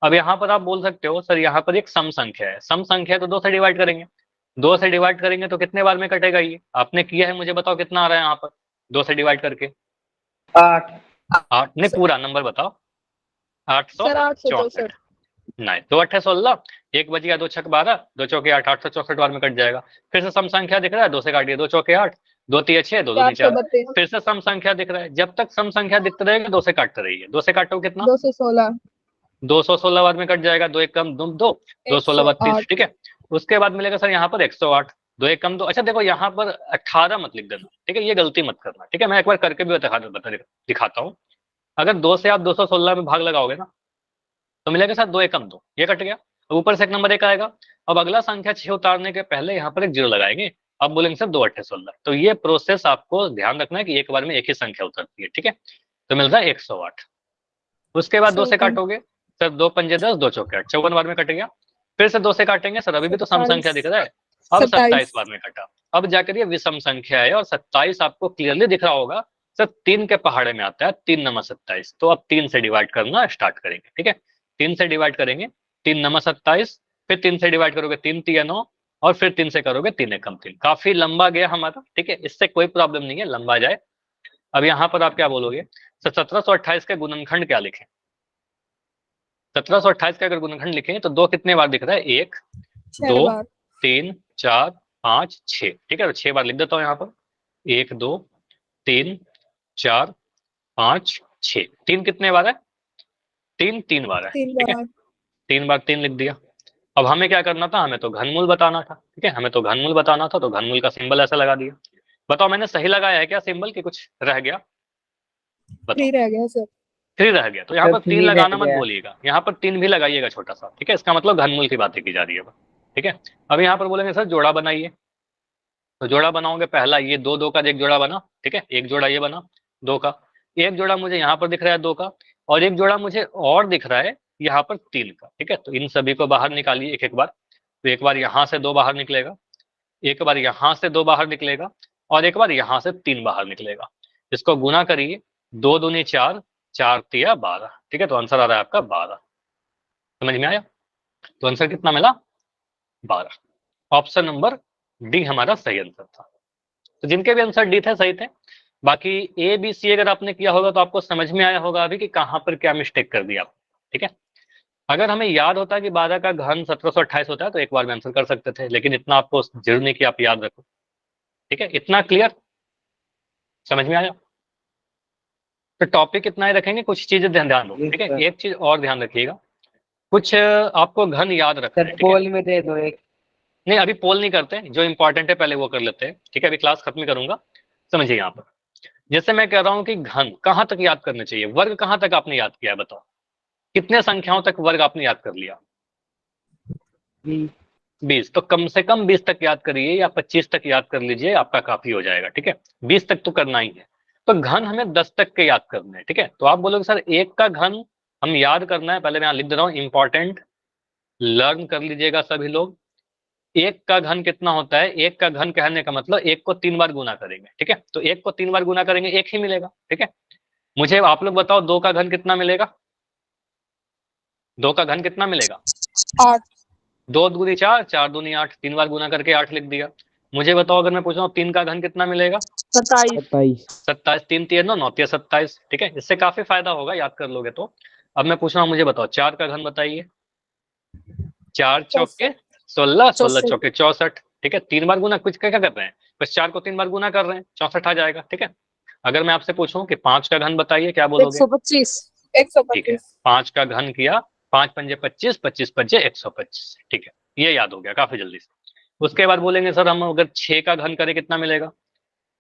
अब यहाँ पर आप बोल सकते हो सर यहाँ पर एक सम संख्या है, सम संख्या है तो 2 से डिवाइड करेंगे, 2 से डिवाइड करेंगे तो कितने बार में कटेगा, ये आपने किया है, मुझे बताओ कितना आ रहा है यहाँ पर 2 से डिवाइड करके। 8। 8 नहीं, पूरा नंबर बताओ। सर 864। 864। नहीं, 2 अट्ठे 16, 1 बच गया, 2 छक 12, 2 चौके 8, 864 बार में कट जाएगा। फिर से सम संख्या दिख रहा है, 2 से काटिए, 2 चौके 8, 2 तिये 6, 2 दूनी 4। 432। फिर से सम संख्या दिख रहा है, जब तक सम संख्या दिखते रहेगा 2 से काटते रहिए, 2 से काटो कितना, 216। 216 बार में कट जाएगा, 2 1 कम 2, 2 16 32, 108। ठीक है। उसके बाद मिलेगा सर यहाँ पर 108, 2 1 कम 2। अच्छा देखो यहाँ पर 18 मत लिख देना, ठीक है, ये गलती मत करना, ठीक है, मैं एक बार करके भी दिखाता हूँ। अगर 2 से आप 216 में भाग लगाओगे ना तो मिलेगा सर 2 1 कम 2, ये कट गया। अब ऊपर से एक नंबर 1 आएगा। अब अगला संख्या 6 उतारने के पहले यहाँ पर एक 0 लगाएंगे, अब बोलेंगे सर 2 अट्ठे 16। तो ये प्रोसेस आपको ध्यान रखना है कि एक बार में एक ही संख्या उतरती है, ठीक है। तो मिल रहा है 108। उसके बाद 2 से 54। काटोगे सर, 2 पंजे 10, 2 चौके 8, 54 बार में कट गया। फिर से 2 से काटेंगे सर, अभी भी तो सम संख्या दिख रहा है, अब 27 बार में कटा। अब जाकर ये विषम संख्या है और 27 आपको क्लियरली दिख रहा होगा सर, 3 के पहाड़े में आता है, 3 नंबर 27। तो अब 3 से डिवाइड करना स्टार्ट करेंगे, ठीक है। 3 से डिवाइड करेंगे, 3 नंबर 27, फिर 3 से डिवाइड करोगे 3 तिया 9, और फिर 3 से करोगे 3 एक कम 3। काफी लंबा गया हमारा, ठीक है, इससे कोई प्रॉब्लम नहीं है, लंबा जाए। अब यहाँ पर आप क्या बोलोगे सर, 1728 का गुणनखंड क्या लिखें। 1728 का अगर गुणनखंड लिखें तो 2 कितने बार दिख रहा है, 1 6 2 बार। 3 4 5 6, ठीक है। तो 6 बार लिख देता हूँ यहाँ पर, 1 2 3 4 5 6। 3 कितने बार है, 3 3 बार है, 3 ठीक है। बार। 3 बार 3 लिख दिया। अब हमें क्या करना था, हमें तो घनमूल बताना था, ठीक है, हमें तो घनमूल बताना था, तो घनमूल का सिंबल ऐसा लगा दिया। बताओ मैंने सही लगाया है क्या सिंबल, की कुछ रह गया, बताओ। 3 रह गया सर। 3 रह गया, तो यहाँ सर पर 3 3 रह लगाना मत गया। बोलिएगा, यहाँ पर 3 भी लगाइएगा छोटा सा, ठीक है, इसका मतलब घनमूल की बातें की जा रही है, ठीक है। अब यहाँ पर बोलेंगे सर जोड़ा बनाइए, तो जोड़ा बनाओगे, पहला ये 2 2 का एक जोड़ा बना, ठीक है, एक जोड़ा ये बना 2 का, एक जोड़ा मुझे यहाँ पर दिख रहा है 2 का, और एक जोड़ा मुझे और दिख रहा है यहाँ पर 3 का, ठीक है। तो इन सभी को बाहर निकालिए एक एक बार। तो एक बार यहाँ से 2 बाहर निकलेगा, एक बार यहाँ से 2 बाहर निकलेगा, और एक बार यहाँ से 3 बाहर निकलेगा। इसको गुना करिए, 2 दूनी 4, 4 तिया 12, ठीक है। तो आंसर आ रहा है आपका 12। समझ में आया, तो आंसर कितना मिला, 12। ऑप्शन नंबर डी हमारा सही आंसर था। तो जिनके भी आंसर डी थे सही थे। बाकी ए बी सी अगर आपने किया होगा तो आपको समझ में आया होगा अभी कि कहाँ पर क्या मिस्टेक कर दी आप, ठीक है। अगर हमें याद होता कि 12 का घन 1728 होता है तो एक बार में आंसर कर सकते थे, लेकिन इतना आपको जरूर नहीं कि आप याद रखो, ठीक है। इतना क्लियर, समझ में आया। तो टॉपिक इतना ही रखेंगे, कुछ चीजें ध्यान ध्यान दो, ठीक है। एक चीज और ध्यान रखिएगा, कुछ आपको घन याद रखना सर है, ठीक है। पोल में दे दो एक। नहीं अभी पोल नहीं करते, जो इंपॉर्टेंट है पहले वो कर लेते हैं, ठीक है, अभी क्लास खत्म ही करूंगा। समझिए यहाँ पर, जैसे मैं कह रहा हूँ कि घन कहाँ तक याद करने चाहिए, वर्ग कहाँ तक आपने याद किया है, बताओ कितने संख्याओं तक वर्ग आपने याद कर लिया, 20। तो कम से कम 20 तक याद करिए, या 25 तक याद कर लीजिए, आपका काफी हो जाएगा, ठीक है। 20 तक तो करना ही है। तो घन हमें 10 तक के याद करने हैं, ठीक है। तो आप बोलोगे सर एक का घन हम याद करना है, पहले मैं यहाँ लिख दे रहा हूँ, इंपॉर्टेंट, लर्न कर लीजिएगा सभी लोग। एक का घन कितना होता है, एक का घन कहने का मतलब एक को 3 बार गुना करेंगे, ठीक है। तो एक को 3 बार गुना करेंगे, एक ही मिलेगा, ठीक है। मुझे आप लोग बताओ 2 का घन कितना मिलेगा, 2 का घन कितना मिलेगा, 8। 2 दूनी 4, 4 दूनी 8, 3 बार गुना करके 8 लिख दिया। मुझे बताओ अगर मैं पूछ रहा हूँ 3 का घन कितना मिलेगा, 27। 27, 3 3 9 9 27, ठीक है। इससे काफी फायदा होगा, याद कर लोगे तो। अब मैं पूछ रहा हूँ, मुझे बताओ 4 का घन बताइए, 4 चौके 16, 16 चौके 64, ठीक है। 3 बार गुना, कुछ क्या क्या कर रहे हैं, बस 4 को 3 बार गुना कर रहे हैं, 64 आ जाएगा, ठीक है। अगर मैं आपसे पूछूं कि 5 का घन बताइए, क्या बोलोगे, 125। ठीक है। 125। 5 का घन किया, 5 पंजे 25, 25 पंजे 125, ठीक है। ये याद हो गया काफी जल्दी से। उसके बाद बोलेंगे सर हम अगर 6 का घन करें कितना मिलेगा,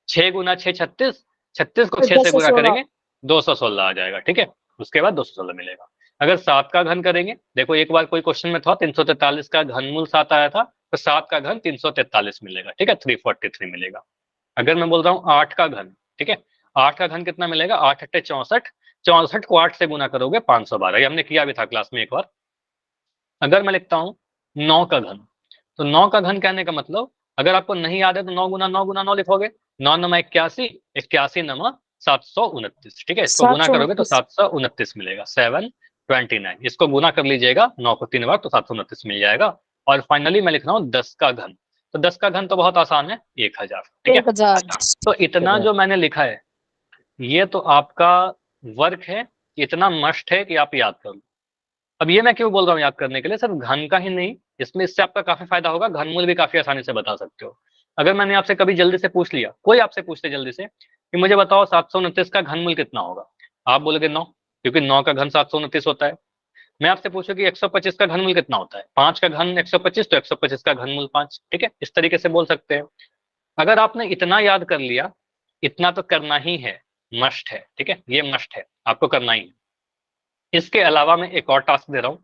6 गुना 6 36, 36 को फिर 6 से गुना 216। करेंगे 216 आ जाएगा, ठीक है। उसके बाद 216 मिलेगा। अगर 7 का घन करेंगे, देखो एक बार कोई क्वेश्चन में था 343 का घनमूल 7 आया था, तो 7 का घन 343 मिलेगा, ठीक है, 343 मिलेगा। अगर मैं बोल रहा हूँ 8 का घन, ठीक है, 8 का घन कितना मिलेगा, 8 अट्ठे 64, 64 को 8 से गुना करोगे 512, ये हमने किया भी था क्लास में एक बार। अगर मैं लिखता हूँ 9 का घन, तो 9 का घन कहने का मतलब, अगर आपको नहीं याद है तो 9 गुना 9 गुना 9 लिखोगे, 9 नमा 81, 81 नमा 729, ठीक है, इसको गुना करोगे तो 729 मिलेगा, 729। इसको गुना कर लीजिएगा 9 को 3 बार तो 729 मिल जाएगा। और फाइनली मैं लिख रहा हूँ 10 का घन, तो 10 का घन तो बहुत आसान है, 1000, ठीक है। 1000। तो इतना जो मैंने लिखा है ये तो आपका वर्क है, इतना मस्ट है कि आप याद कर लो। अब ये मैं क्यों बोल रहा हूँ याद करने के लिए, सिर्फ घन का ही नहीं, इसमें इससे आपका काफी फायदा होगा, घनमूल भी काफी आसानी से बता सकते हो। अगर मैंने आपसे कभी जल्दी से पूछ लिया, कोई आपसे पूछते जल्दी से कि मुझे बताओ 729 का घनमूल कितना होगा, आप बोलोगे 9, क्योंकि 9 का घन 729 होता है। मैं आपसे पूछूं कि 125 का घनमूल कितना होता है, 5 का घन 125, तो 125 का घनमूल 5, ठीक है, इस तरीके से बोल सकते हैं। अगर आपने इतना याद कर लिया, इतना तो करना ही है, मस्ट है, ठीक है, ये मस्ट है, आपको करना ही है। इसके अलावा मैं एक और टास्क दे रहा हूँ।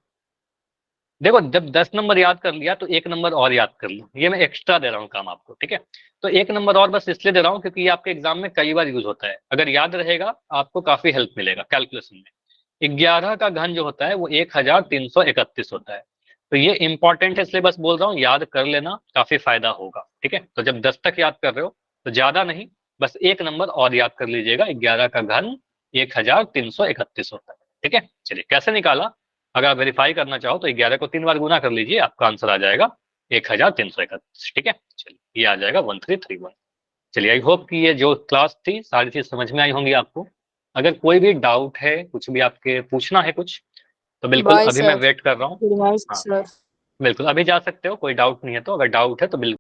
देखो जब 10 नंबर याद कर लिया तो 1 नंबर और याद कर लो, ये मैं एक्स्ट्रा दे रहा हूँ काम आपको, ठीक है। तो 1 नंबर और बस इसलिए दे रहा हूँ क्योंकि ये आपके एग्जाम में कई बार यूज होता है, अगर याद रहेगा आपको काफी हेल्प मिलेगा कैलकुलेशन में। 11 का घन जो होता है वो 1331 होता है, तो ये इंपॉर्टेंट है, इसलिए बस बोल रहा हूँ याद कर लेना, काफी फायदा होगा, ठीक है। तो जब 10 तक याद कर रहे हो तो ज्यादा नहीं, बस 1 नंबर और याद कर लीजिएगा, 11 का घन 1331 होता है, ठीक है। चलिए कैसे निकाला, अगर आप वेरीफाई करना चाहो तो 11 को 3 बार गुना कर लीजिए, आपका आंसर आ जाएगा 1331, ठीक है। चलिए ये आ जाएगा 1331। चलिए आई होप कि ये जो क्लास थी सारी चीज समझ में आई होंगी आपको। अगर कोई भी डाउट है, कुछ भी आपके पूछना है कुछ, तो बिल्कुल बाय अभी मैं सर। वेट कर रहा हूँ। गुड नाइट हाँ सर। बिल्कुल अभी जा सकते हो, कोई डाउट नहीं है तो, अगर डाउट है तो बिल्कुल